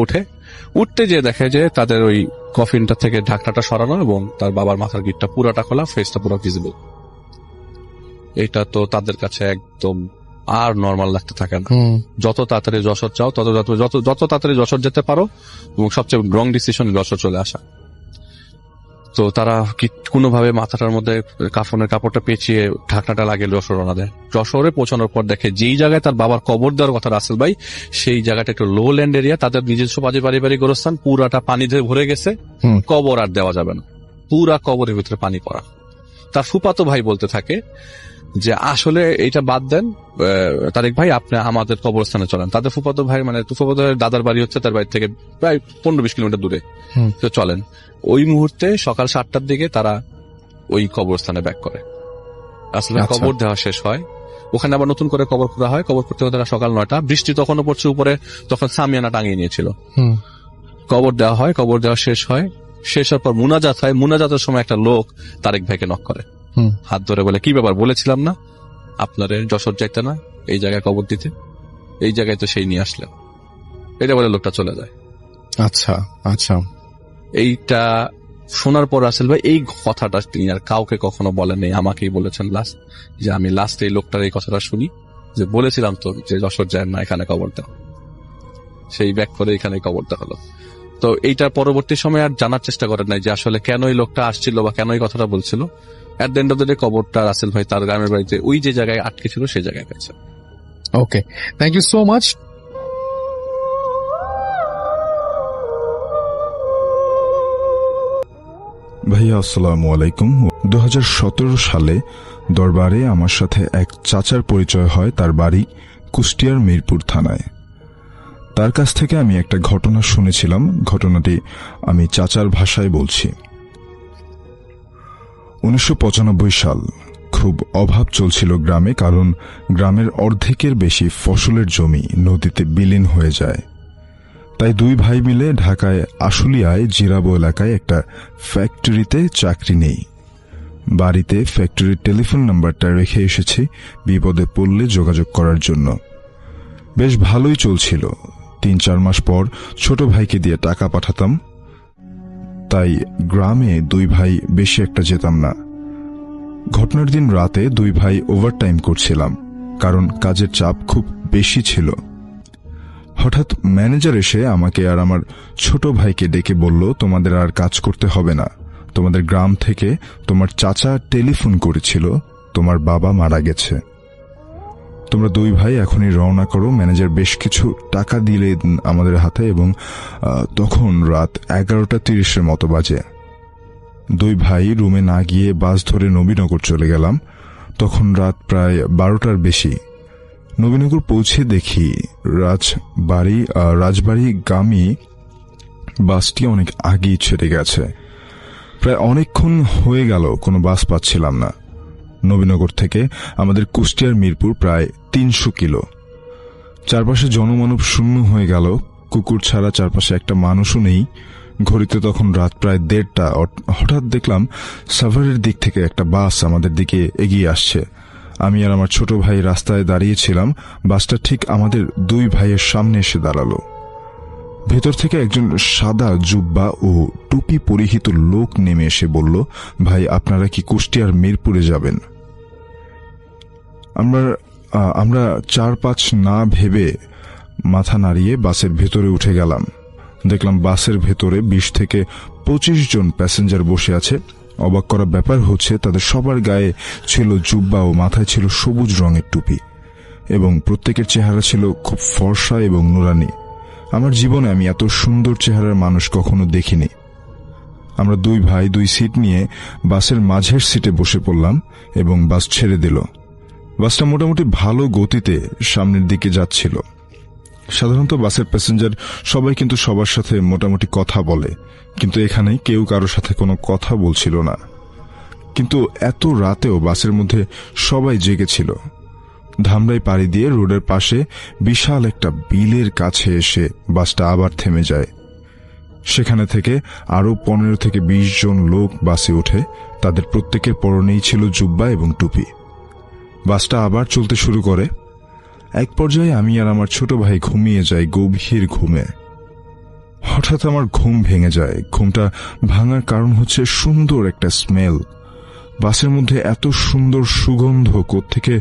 উঠতে যেয়ে দেখে যে তাদের ওই কফিনটা থেকে ঢাকনাটা সরানো এবং তার বাবার মাথার গিটটা পুরাটা খোলা, ফেসটা পুরো ভিজিবল। এটা তো তাদের কাছে একদম আর নর্মাল লাগতে থাকে না। যত তাড়াতাড়ি যশোর চাও, যত তাড়াতাড়ি যশোর যেতে পারো, এবং সবচেয়ে রং ডিসিশন যশোর চলে আসা। তো তারা কোনোভাবে মাথাটার মধ্যে কাফনের কাপড়টা পেঁচিয়ে ঢাকনাটা লাগিয়ে যশোর রওনা দেয়। যশোরে পৌঁছানোর পর দেখে যেই জায়গায় তার বাবার কবর দেওয়ার কথা রাসেল ভাই, সেই জায়গাটা একটু লো ল্যান্ড এরিয়া, তাদের নিজস্ব পারিবারিক গোরস্থান, পুরাটা পানি দিয়ে ভরে গেছে, কবর আর দেওয়া যাবে না, পুরা কবরের ভিতরে পানি পড়া। তার ফুফাতো ভাই বলতে থাকে যে আসলে এইটা বাদ দেন তারেক ভাই, আপনি আমাদের কবরস্থানে চলেন। তাদের ফুফাতো ভাই মানে ফুফাতো দাদার বাড়ি হচ্ছে তার বাড়ি থেকে প্রায় 15-20 কিলোমিটার দূরে, তো চলেন। ওই মুহূর্তে সকাল 7টার দিকে তারা ওই কবরস্থানে ব্যাক করে। আসলে কবর দেওয়া শেষ হয়, ওখানে আবার নতুন করে কবর খোঁড়া হয়। কবর করতে তারা সকাল 9টা, বৃষ্টি তখনও পড়ছে উপরে, তখন সামিয়ানা টাঙিয়ে নিয়েছিল। কবর দেওয়া হয়, কবর দেওয়া শেষ হয়, শেষ হওয়ার পর মুনাজাত হয়। মুনাজাতের সময় একটা লোক তারেক ভাইকে নক করে, হাত ধরে বলে কি ব্যাপার, বলেছিলাম না আপনারে যশোর যাইতে না, এই জায়গায় কবর দিতে, এই জায়গায় তো সেই নিয়ে আসলেন। এটা বলে লোকটা চলে যায়। আচ্ছা আচ্ছা। এইটা শোনার পর রাসেল ভাই এই কথাটা তিনি আর কাউকে কখনো বলেন নেই, আমাকেই বলেছেন লাস্ট, যে আমি লাস্ট এই লোকটার এই কথাটা শুনি, যে বলেছিলাম তো যে যশোর যায় না, এখানে কবর দাও। সেই ব্যাক করে এখানে কবর দেওয়া হলো। তো এইটার পরবর্তী সময় আর জানার চেষ্টা করেন নাই যে আসলে কেন এই লোকটা আসছিল বা কেন এই কথাটা বলছিল। At the end of the day কবরটা রাসেল ভাই তার গ্রামের বাড়িতে ওই যে জায়গায় আটকে ছিল সেই জায়গায় পেয়েছে। ওকে, থ্যাংক ইউ সো মাচ। ভাইয়া আসসালামু আলাইকুম। 2017 সালে দরবারে আমার সাথে এক চাচার পরিচয় হয়, তার বাড়ি কুষ্টিয়ার মিরপুর থানায়। তার কাছ থেকে আমি একটা ঘটনা শুনেছিলাম। ঘটনাটি আমি চাচার ভাষায় বলছি। 1995 সাল। খুব অভাব চলছিল গ্রামে, কারণ গ্রামের অর্ধেকের বেশি ফসলের জমি নদীতে বিলীন হয়ে যায়। তাই দুই ভাই মিলে ঢাকায় আশুলিয়ায় জিরাবো এলাকায় একটা ফ্যাক্টরিতে চাকরি নেই। বাড়িতে ফ্যাক্টরির টেলিফোন নাম্বারটা রেখে এসেছি বিপদে পড়লে যোগাযোগ করার জন্য। বেশ ভালোই চলছিল। 3-4 মাস পর ছোট ভাইকে দিয়ে টাকা পাঠাতাম। তাই গ্রামে দুই ভাই বেশি একটা যেতাম না। ঘটনার দিন রাতে দুই ভাই ওভারটাইম করছিলাম, কারণ কাজের চাপ খুব বেশি ছিল। হঠাৎ ম্যানেজার এসে আমাকে আর আমার ছোট ভাইকে ডেকে বলল, তোমাদের আর কাজ করতে হবে না। তোমাদের গ্রাম থেকে তোমার চাচা টেলিফোন করেছিল, তোমার বাবা মারা গেছে। তোমরা দুই ভাই এখনই রওনা করো। ম্যানেজার বেশ কিছু টাকা দিলে আমাদের হাতে, এবং তখন রাত 11:30 মতো বাজে। দুই ভাই রুমে না গিয়ে বাস ধরে নবীনগর চলে গেলাম। তখন রাত প্রায় 12টার বেশি। নবীনগর পৌঁছে দেখি রাজবাড়িগামী বাসটি অনেক আগেই ছেড়ে গেছে। প্রায় অনেকক্ষণ হয়ে গেল কোনো বাস পাচ্ছিলাম না। নবীনগর থেকে আমাদের কুষ্টিয়ার মিরপুর প্রায় 300 কিলো। চারপাশে জনমানব শূন্য হয়ে গেল। কুকুর ছাড়া চারপাশে একটা মানুষও নেই। ঘড়িতে তখন রাত প্রায় 1:30। হঠাৎ দেখলাম সাভারের দিক থেকে একটা বাস আমাদের দিকে এগিয়ে আসছে। আমি আর আমার ছোট ভাই রাস্তায় দাঁড়িয়েছিলাম। বাসটা ঠিক আমাদের দুই ভাইয়ের সামনে এসে দাঁড়ালো। ভেতর থেকে একজন সাদা জুব্বা ও টুপি পরিহিত লোক নেমে এসে বলল, ভাই আপনারা কি কুষ্টিয়ার মিরপুরে যাবেন? আমরা 4-5 না ভেবে মাথা নাড়িয়ে বাসের ভেতরে উঠে গেলাম। দেখলাম বাসের ভেতরে 20 থেকে 25 জন প্যাসেঞ্জার বসে আছে। অবাক করা ব্যাপার হচ্ছে, তাদের সবার গায়ে ছিল জুব্বা ও মাথায় ছিল সবুজ রঙের টুপি, এবং প্রত্যেকের চেহারা ছিল খুব ফর্সা এবং নুরানি। আমার জীবনে আমি এত সুন্দর চেহারার মানুষ কখনো দেখিনি। আমরা দুই ভাই 2 সিট নিয়ে বাসের মাঝের সিটে বসে পড়লাম এবং বাস ছেড়ে দিল। বাসটা মোটামুটি ভালো গতিতে সামনের দিকে যাচ্ছিল। সাধারণত বাসের প্যাসেঞ্জার সবাই কিন্তু সবার সাথে মোটামুটি কথা বলে, কিন্তু এখানে কেউ কারোর সাথে কোনো কথা বলছিল না। কিন্তু এত রাতেও বাসের মধ্যে সবাই জেগেছিল। ধামরাই পাড়ি দিয়ে রোডের পাশে বিশাল একটা বিলের কাছে এসে বাসটা আবার থেমে যায়। সেখানে থেকে আরো 15 থেকে 20 জন লোক বাসে ওঠে। তাদের প্রত্যেকের পরনেই ছিল জুব্বা এবং টুপি। বাসটা আবার চলতে শুরু করে। এক পর্যায়ে আমি আর আমার ছোট ভাই ঘুমিয়ে যাই গভীর ঘুমে। হঠাৎ আমার ঘুম ভেঙে যায়। ঘুমটা ভাঙার কারণ হচ্ছে সুন্দর একটা স্মেল। বাসের মধ্যে এত সুন্দর সুগন্ধ কোত্থেকে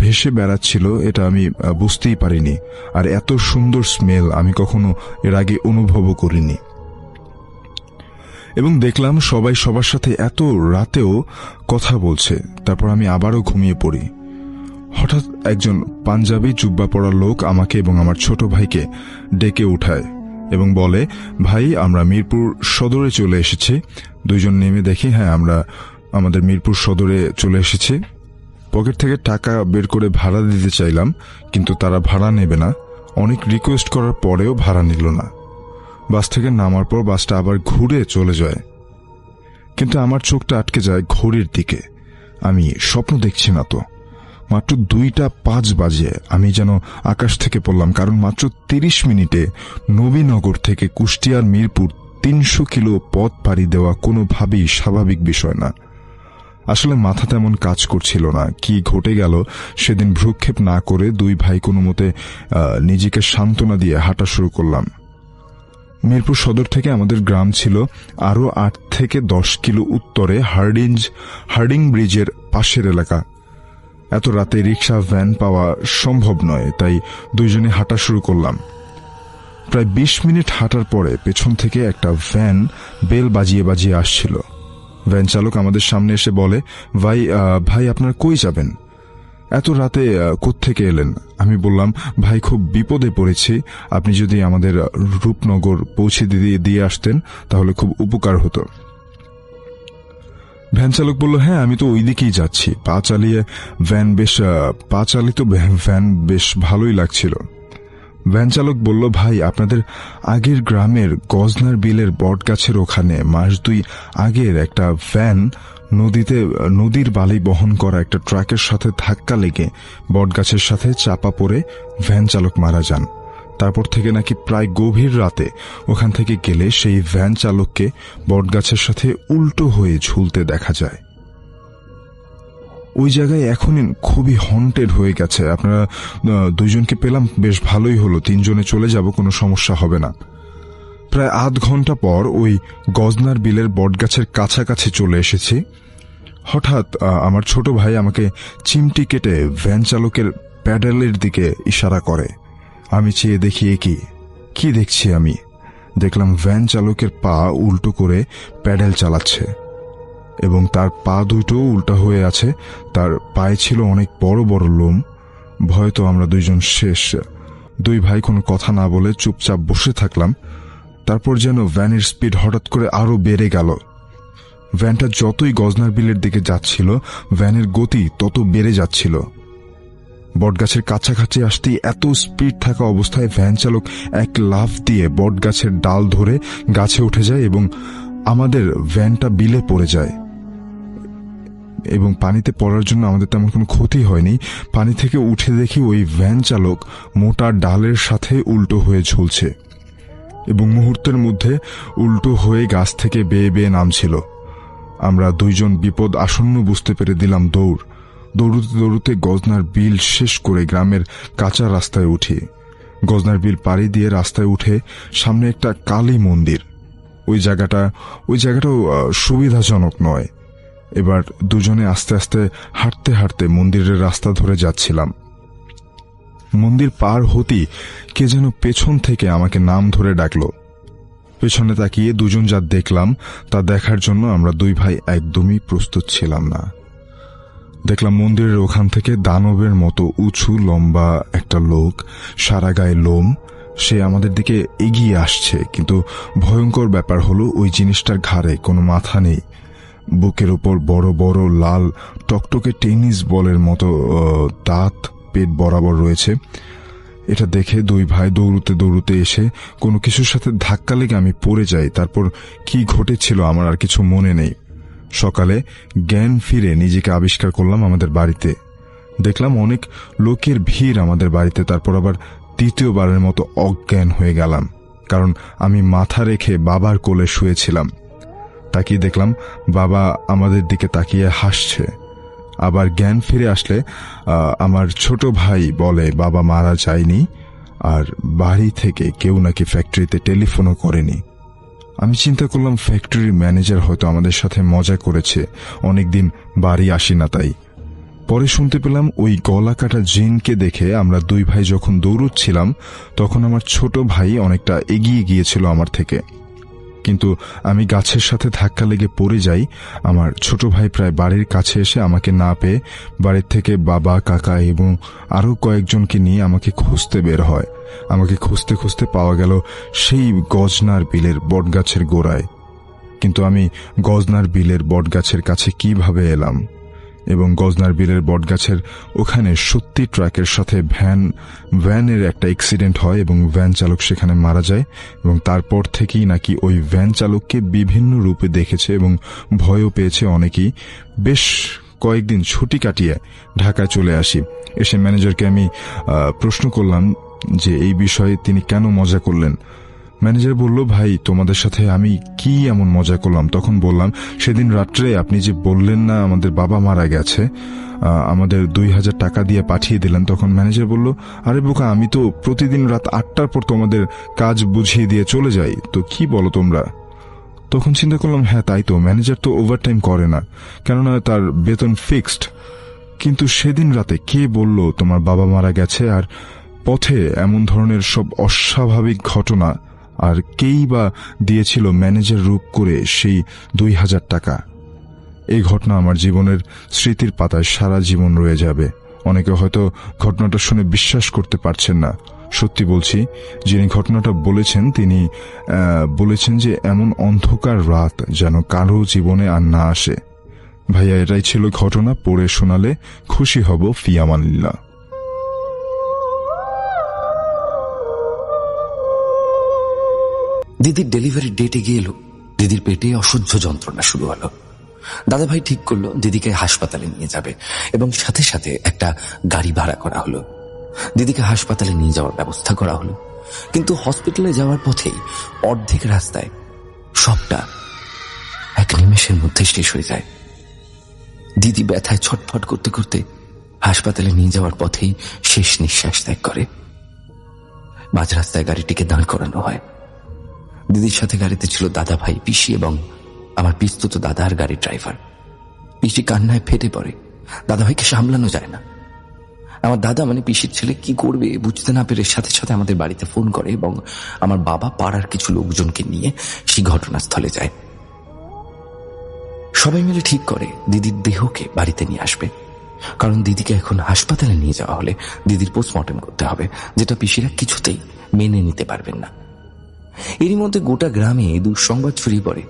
ভেসে বেড়াচ্ছিল এটা আমি বুঝতেই পারিনি। আর এত সুন্দর স্মেল আমি কখনো এর আগে অনুভবও করিনি। এবং দেখলাম সবাই সবার সাথে এত রাতেও কথা বলছে। তারপর আমি আবারও ঘুমিয়ে পড়ি। হঠাৎ একজন পাঞ্জাবি জুব্বা পরা লোক আমাকে এবং আমার ছোট ভাইকে ডেকে উঠায় এবং বলে, ভাই আমরা মিরপুর সদরে চলে এসেছি। দুইজন নেমে দেখি, হ্যাঁ আমরা আমাদের মিরপুর সদরে চলে এসেছি। পকেট থেকে টাকা বের করে ভাড়া দিতে চাইলাম, কিন্তু তারা ভাড়া নেবে না। অনেক রিকোয়েস্ট করার পরেও ভাড়া নিল না। বাস থেকে নামার পর বাসটা আবার ঘুরে চলে যায়। কিন্তু আমার চোখটা আটকে যায় ঘড়ির দিকে। আমি স্বপ্ন দেখছি না তো। মাত্র 2:05 বাজে। আমি যেন আকাশ থেকে পড়লাম, কারণ মাত্র 30 মিনিটে নবীনগর থেকে কুষ্টিয়ার মিরপুর 300 কিলো পথ পাড়ি দেওয়া কোনোভাবেই স্বাভাবিক বিষয় না। আসলে মাথা তেমন কাজ করছিল না। কি ঘটে গেল সেদিন ভ্রুক্ষেপ না করে দুই ভাই কোনো মতে নিজেকে সান্ত্বনা দিয়ে হাঁটা শুরু করলাম। মিরপুর সদর থেকে আমাদের গ্রাম ছিল আরো 8 থেকে 10 কিলো উত্তরে হার্ডিং ব্রিজের পাশের এলাকা। এত রাতে রিক্সা ভ্যান পাওয়া সম্ভব নয়, তাই দুইজনে হাঁটা শুরু করলাম। প্রায় 20 মিনিট হাঁটার পরে পেছন থেকে একটা ভ্যান বেল বাজিয়ে বাজিয়ে আসছিল। ভ্যান চালক আমাদের সামনে এসে বলে, ভাই আপনারা কই যাবেন? এত রাতে কোত্থেকে এলেন? আমি বললাম, ভাই খুব বিপদে পড়েছি, আপনি যদি আমাদের রূপনগর পৌঁছে দিয়ে আসতেন তাহলে খুব উপকার হতো। ভ্যান চালক বলল, হ্যাঁ আমি তো ওই দিকেই যাচ্ছি। পা চালিত ভ্যান বেশ ভালোই লাগছিল। ভ্যান চালক বলল, ভাই আপনাদের আগের গ্রামের গজনার বিলের বট গাছের ওখানে মাস 2 আগের একটা ভ্যান নদীর বালি বহন করা একটা ট্রাকের সাথে ধাক্কা লেগে বট গাছের সাথে চাপা পড়ে ভ্যান চালক মারা যান। তারপর থেকে নাকি প্রায় গভীর রাতে ওখান থেকে গেলে সেই ভ্যান চালককে বট গাছের সাথে উল্টো হয়ে ঝুলতে দেখা যায়। ওই জায়গায় এখনই খুবই হন্টেড হয়ে গেছে। আপনারা 2 জনকে পেলাম, বেশ ভালোই হলো, 3 জনে চলে যাব, কোনো সমস্যা হবে না। প্রায় আধ ঘন্টা পর ওই গজনার বিলের বটগাছের কাছাকাছি চলে এসেছি। হঠাৎ আমার ছোট ভাই আমাকে চিমটি কেটে ভ্যান চালকের প্যাডেলের দিকে ইশারা করে। আমি চেয়ে দেখি কি দেখছি আমি দেখলাম ভ্যান চালকের পা উল্টো করে প্যাডেল চালাচ্ছে এবং তার পা দুটো উল্টা হয়ে আছে। তার পায়ে ছিল অনেক বড় বড় লোম। ভয় তো আমরা 2 জন শেষ। 2 ভাই কোনো কথা না বলে চুপচাপ বসে থাকলাম। তারপর যেন ভ্যানের স্পিড হঠাৎ করে আরো বেড়ে গেল। ভ্যানটা যতই গজনার বিলের দিকে যাচ্ছিল, ভ্যানের গতি তত বেড়ে যাচ্ছিল। বটগাছের কাছাকাছি আসতেই এত স্পিড থাকা অবস্থায় ভ্যান চালক এক লাফ দিয়ে বটগাছের ডাল ধরে গাছে উঠে যায় এবং আমাদের ভ্যানটা বিলে পড়ে যায়। এবং পানিতে পড়ার জন্য আমাদের তেমন কোনো ক্ষতি হয়নি। পানি থেকে উঠে দেখি ওই ভ্যান চালক মোটা ডালের সাথে উল্টো হয়ে ঝুলছে এবং মুহূর্তের মধ্যে উল্টো হয়ে গাছ থেকে বেয়ে বেয়ে নামছিল। আমরা 2 জন বিপদ আসন্ন বুঝতে পেরে দিলাম দৌড়তে গজনার বিল শেষ করে গ্রামের কাঁচা রাস্তায় উঠি। গজনার বিল পাড়ি দিয়ে রাস্তায় উঠে সামনে একটা কালী মন্দির। ওই জায়গাটাও সুবিধাজনক নয়। এবার 2 জনে আস্তে আস্তে হাঁটতে হাঁটতে মন্দিরের রাস্তা ধরে যাচ্ছিলাম। মন্দির পার হতেই কে যেন পেছন থেকে আমাকে নাম ধরে ডাকলো। পেছনে তাকিয়ে 2 জন যা দেখলাম তা দেখার জন্য আমরা 2 ভাই একদমই প্রস্তুত ছিলাম না। দেখলাম মন্দিরের ওখান থেকে দানবের মতো উঁচু লম্বা একটা লোক, সারা গায়ে লোম, সে আমাদের দিকে এগিয়ে আসছে। কিন্তু ভয়ঙ্কর ব্যাপার হলো ওই জিনিসটার ঘাড়ে কোনো মাথা নেই। বুকের ওপর বড় বড় লাল টকটকে টেনিস বলের মতো দাঁত পেট বরাবর রয়েছে। এটা দেখে 2 ভাই দৌড়তে এসে কোনো কিছুর সাথে ধাক্কা লেগে আমি পড়ে যাই। তারপর কি ঘটেছিল আমার আর কিছু মনে নেই। সকালে জ্ঞান ফিরে নিজেকে আবিষ্কার করলাম আমাদের বাড়িতে। দেখলাম অনেক লোকের ভিড় আমাদের বাড়িতে। তারপর আবার 3য়বারের মতো অজ্ঞান হয়ে গেলাম, কারণ আমি মাথা রেখে বাবার কোলে শুয়েছিলাম। তাকিয়ে দেখলাম বাবা আমাদের দিকে তাকিয়ে হাসছে। আবার জ্ঞান ফিরে আসলে আমার ছোট ভাই বলে বাবা মারা যায়নি, আর বাড়ি থেকে কেউ নাকি ফ্যাক্টরিতে টেলিফোনও করেনি। আমি চিন্তা করলাম ফ্যাক্টরির ম্যানেজার হয়তো আমাদের সাথে মজা করেছে, অনেকদিন বাড়ি আসি না তাই। পরে শুনতে পেলাম ওই গলা কাটা জিনকে দেখে আমরা 2 ভাই যখন দৌড়চ্ছিলাম তখন আমার ছোট ভাই অনেকটা এগিয়ে গিয়েছিল আমার থেকে, কিন্তু আমি গাছের সাথে ধাক্কা লেগে পড়ে যাই। আমার ছোট ভাই প্রায় বাড়ির কাছে এসে আমাকে না পেয়ে বাড়ির থেকে বাবা, কাকা এবং আরো কয়েকজনকে নিয়ে আমাকে খুঁজতে বের হয়। আমাকে খুঁজতে খুঁজতে পাওয়া গেল সেই গজনার বিলের বটগাছের গোড়ায়। কিন্তু আমি গজনার বিলের বটগাছের কাছে কিভাবে এলাম এবং গজনার বিলের বটগাছের ওখানে সত্যি ট্রাকের সাথে ভ্যানের একটা অ্যাক্সিডেন্ট হয় এবং ভ্যান চালক সেখানে মারা যায়। এবং তারপর থেকেই নাকি ওই ভ্যান চালককে বিভিন্ন রূপে দেখেছে এবং ভয়ও পেয়েছে অনেকেই। বেশ কয়েকদিন ছুটি কাটিয়ে ঢাকায় চলে আসি। এসে ম্যানেজারকে আমি প্রশ্ন করলাম যে এই বিষয়ে তিনি কেন মজা করলেন। ম্যানেজার বলল, ভাই তোমাদের সাথে আমি কি এমন মজা করলাম? তখন বললাম, সেদিন রাত্রে আপনি যে বললেন না আমাদের বাবা মারা গেছে, আমাদের 2000 টাকা দিয়ে পাঠিয়ে দিলেন। তখন ম্যানেজার বলল, আরে বোকা, আমি তো প্রতিদিন রাত 8টার পর তোমাদের কাজ বুঝিয়ে দিয়ে চলে যাই, তো কি বলো তোমরা? তখন চিন্তা করলাম, হ্যাঁ তাই তো, ম্যানেজার তো ওভারটাইম করে না, কেননা তার বেতন ফিক্সড। কিন্তু সেদিন রাতে কে বলল তোমার বাবা মারা গেছে? আর পথে এমন ধরনের সব অস্বাভাবিক ঘটনা, আর কেই বা দিয়েছিল ম্যানেজার রূপ করে সেই 2000 টাকা? এই ঘটনা আমার জীবনের স্মৃতির পাতায় সারা জীবন রয়ে যাবে। অনেকে হয়তো ঘটনাটা শুনে বিশ্বাস করতে পারছেন না। সত্যি বলছি, যিনি ঘটনাটা বলেছেন তিনি বলেছেন যে এমন অন্ধকার রাত যেন কারো জীবনে আর না আসে। ভাইয়া, এটাই ছিল ঘটনা। পড়ে শোনালে খুশি হব। ফি আমানিল্লাহ। দিদির ডেলিভারি ডেটে গিয়ে এলো, দিদির পেটে অসহ্য যন্ত্রণা শুরু হলো। দাদাভাই ঠিক করলো দিদিকে হাসপাতালে নিয়ে যাবে এবং সাথে সাথে একটা গাড়ি ভাড়া করা হলো। দিদিকে হাসপাতালে নিয়ে যাওয়ার ব্যবস্থা করা হলো। কিন্তু হসপিটালে যাওয়ার পথেই অর্ধেক রাস্তায় সবটা এক নিমেষের মধ্যে শেষ হয়ে যায়। দিদি ব্যথায় ছটফট করতে করতে হাসপাতালে নিয়ে যাওয়ার পথেই শেষ নিঃশ্বাস ত্যাগ করে। মাঝ রাস্তায় গাড়িটিকে দাঁড় করানো হয়। দিদির সাথে গাড়িতে ছিল দাদাভাই, পিসি এবং আমার পিস্তুত দাদা আর গাড়ির ড্রাইভার। পিসি কান্নায় ফেটে পড়ে, দাদাভাইকে সামলানো যায় না। আমার দাদা মানে পিসির ছেলে কি করবে বুঝতে না পেরে সাথে সাথে আমাদের বাড়িতে ফোন করে এবং আমার বাবা পাড়ার কিছু লোকজনকে নিয়ে সেই ঘটনাস্থলে যায়। সবাই মিলে ঠিক করে দিদির দেহকে বাড়িতে নিয়ে আসবে, কারণ দিদিকে এখন হাসপাতালে নিয়ে যাওয়া হলে দিদির পোস্টমর্টম করতে হবে, যেটা পিসিরা কিছুতেই মেনে নিতে পারবেন না। এরই মধ্যে গোটা গ্রামে দুঃসংবাদ ছড়িয়ে পড়ে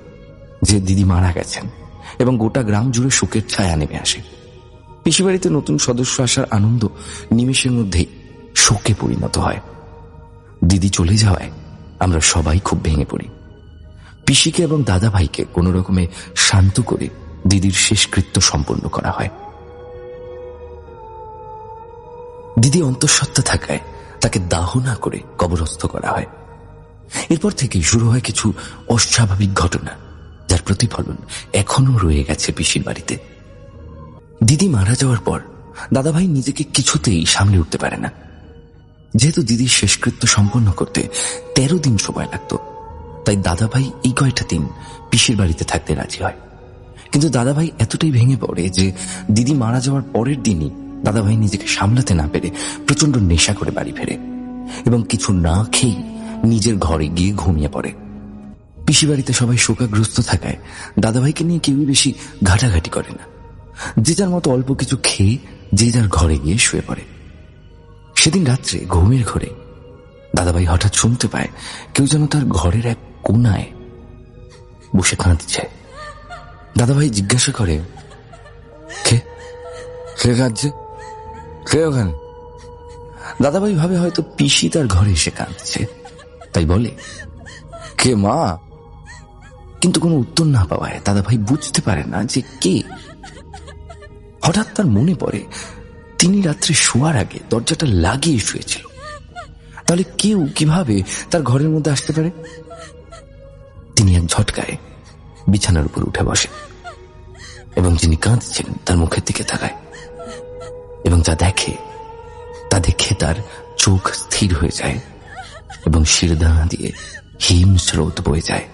যে দিদি মারা গেছেন এবং গোটা গ্রাম জুড়ে শোকের ছায়া নেমে আসে। পিসি বাড়িতে নতুন সদস্য আসার আনন্দ নিমেষের মধ্যেই শোকে পরিণত হয়। দিদি চলে যাওয়ায় আমরা সবাই খুব ভেঙে পড়ি। পিসিকে এবং দাদা ভাইকে কোনো রকমে শান্ত করে দিদির শেষকৃত্য সম্পন্ন করা হয়। দিদি অন্তঃসত্ত্বা থাকায় তাকে দাহ না করে কবরস্থ করা হয়। এরপর থেকেই শুরু হয় কিছু অস্বাভাবিক ঘটনা, যার প্রতিফলন এখনো রয়ে গেছে পিসির বাড়িতে। দিদি মারা যাওয়ার পর দাদাভাই নিজেকে কিছুতেই সামলে উঠতে পারে না। যেহেতু দিদির শেষকৃত্য সম্পন্ন করতে 13 দিন সময় লাগতো, তাই দাদাভাই এই কয়টা দিন পিসির বাড়িতে থাকতে রাজি হয়। কিন্তু দাদাভাই এতটাই ভেঙে পড়ে যে দিদি মারা যাওয়ার পরের দিনই দাদাভাই নিজেকে সামলাতে না পেরে প্রচন্ড নেশা করে বাড়ি ফেরে এবং কিছু না খেয়েই নিজের ঘরে গিয়ে ঘুমিয়ে পড়ে। পিসি বাড়িতে সবাই শোকাগ্রস্ত থাকায় দাদাভাইকে নিয়ে কেউই বেশি ঘাটাঘাটি করে না। যে যার মতো অল্প কিছু খেয়ে যে যার ঘরে গিয়ে শুয়ে পড়ে। সেদিন রাত্রে ঘুমের ঘরে দাদাভাই হঠাৎ শুনতে পায় কেউ যেন তার ঘরের এক কোনায় বসে কাঁদছে। দাদাভাই জিজ্ঞাসা করে, কে কে কাঁদছে, কে ওখানে? দাদাভাই ভাবে হয়তো পিসি তার ঘরে এসে কাঁদছে, তাই বলে, কে মা? কিন্তু কোনো উত্তর না পাওয়ায় দাদাভাই বুঝতে পারে না যে কে। হঠাৎ তার মনে পড়ে তিনি রাত্রে শোয়ার আগে দরজাটা লাগিয়ে শুয়েছিল। তাহলে কেউ কিভাবে তার ঘরের মধ্যে আসতে পারে? তিনি এক ঝটকায় বিছানার উপর উঠে বসে এবং যিনি কাঁদছেন তার মুখের দিকে তাকায় এবং যা দেখে তা দেখে তার চোখ স্থির হয়ে যায় এবং শিরদাঁড়া দিয়ে হিম স্রোত বয়ে যায়।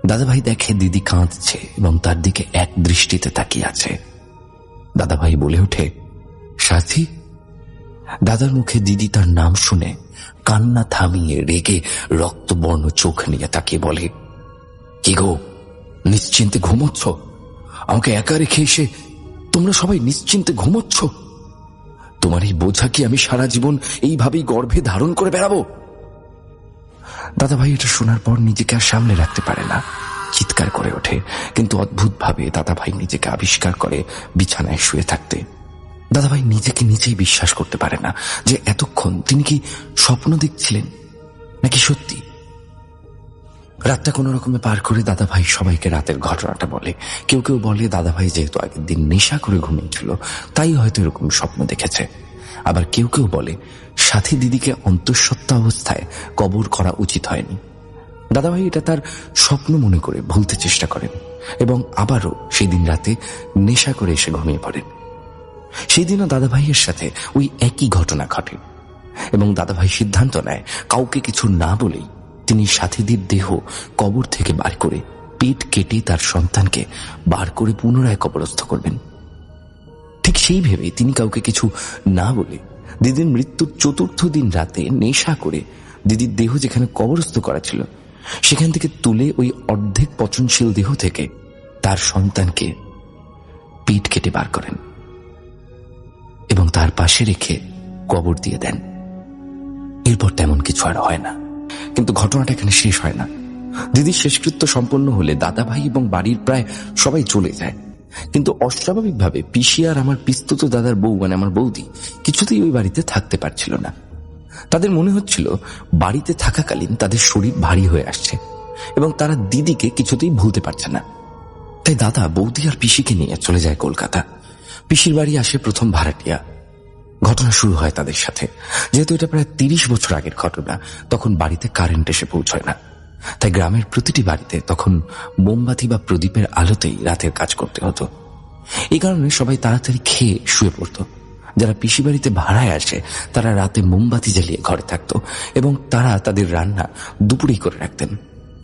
দাদাভাই দেখে দিদি কাঁদছে এবং তার দিকে এক দৃষ্টিতে তাকিয়ে আছে। দাদাভাই বলে ওঠে, সাথী। দাদার মুখে দিদি তার নাম শুনে কান্না থামিয়ে রেগে রক্তবর্ণ চোখ নিয়ে তাকিয়ে বলে, কি গো, নিশ্চিন্তে ঘুমোচ্ছ? আমাকে একা রেখে এসে তোমরা সবাই নিশ্চিন্তে ঘুমোচ্ছ? তোমার এই বোঝা কি আমি সারা জীবন এইভাবেই গর্ভে ধারণ করে বেড়াবো? দাদাভাই এটা শোনার পর নিজেকে আর সামনে রাখতে পারে না, চিৎকার করে ওঠে। কিন্তু অদ্ভুতভাবে দাদাভাই নিজেকে আবিষ্কার করে বিছানায় শুয়ে থাকতে। দাদাভাই নিজেকে নিজেই বিশ্বাস করতে পারে না যে এতক্ষণ তিনি কি স্বপ্ন দেখছিলেন নাকি সত্যি। রাতটা কোনো রকমে পার করে দাদাভাই সবাইকে রাতের ঘটনাটা বলে। কেউ কেউ বলে দাদাভাই যেহেতু আগের দিন নেশা করে ঘুমিয়েছিল তাই হয়তো এরকম স্বপ্ন দেখেছে। আবার কেউ কেউ বলে সাথী দিদিকে অন্তঃসত্ত্বা অবস্থায় কবর করা উচিত হয়নি। দাদাভাই এটা তার স্বপ্ন মনে করে ভুলতে চেষ্টা করেন এবং আবারও সেই দিন রাতে নেশা করে এসে ঘুমিয়ে পড়েন। সেই দিনও দাদাভাইয়ের সাথে ওই একই ঘটনা ঘটে এবং দাদাভাই সিদ্ধান্ত নেয় কাউকে কিছু না বলেই তিনি সাথীদের দেহ কবর থেকে বার করে পেট কেটে তার সন্তানকে বার করে পুনরায় কবরস্থ করবেন। ঠিক সেই ভেবে তিনি কাউকে কিছু না বলে দিদির মৃত্যুর ৪র্থ দিন রাতে নেশা করে দিদির দেহ যেখানে কবরস্থ করা ছিল সেখান থেকে তুলে ওই অর্ধেক পচনশীল দেহ থেকে তার সন্তানকে পেট কেটে বার করেন এবং তার পাশে রেখে কবর দিয়ে দেন। এরপর তেমন কিছু আর হয় না। কিন্তু ঘটনাটা এখানে শেষ হয় না। দিদির শেষকৃত্য সম্পন্ন হলে দাদাভাই এবং বাড়ির প্রায় সবাই চলে যায়। কিন্তু অস্বাভাবিকভাবে পিসি আর আমার পিস্তুত দাদার বউ মানে আমার বৌদি কিছুতেই ওই বাড়িতে থাকতে পারছিল না। তাদের মনে হচ্ছিল বাড়িতে থাকাকালীন তাদের শরীর ভারী হয়ে আসছে এবং তারা দিদিকে কিছুতেই ভুলতে পারছে না। তাই দাদা বৌদি আর পিসিকে নিয়ে চলে যায় কলকাতা। পিসির বাড়ি আসে প্রথম ভাড়াটিয়া। ঘটনা শুরু হয় তাদের সাথে। যেহেতু এটা প্রায় 30 বছর আগের ঘটনা, তখন বাড়িতে কারেন্ট এসে পৌঁছয় না। তাই গ্রামের প্রতিটি বাড়িতে তখন মোমবাতি বা প্রদীপের আলোতেই রাতের কাজ করতে হতো। এই কারণে সবাই তাড়াতাড়ি খেয়ে শুয়ে পড়ত। যারা পিসি বাড়িতে ভাড়ায় আসে তারা রাতে মোমবাতি জ্বালিয়ে ঘরে থাকতো এবং তারা তাদের রান্না দুপুরেই করে রাখতেন,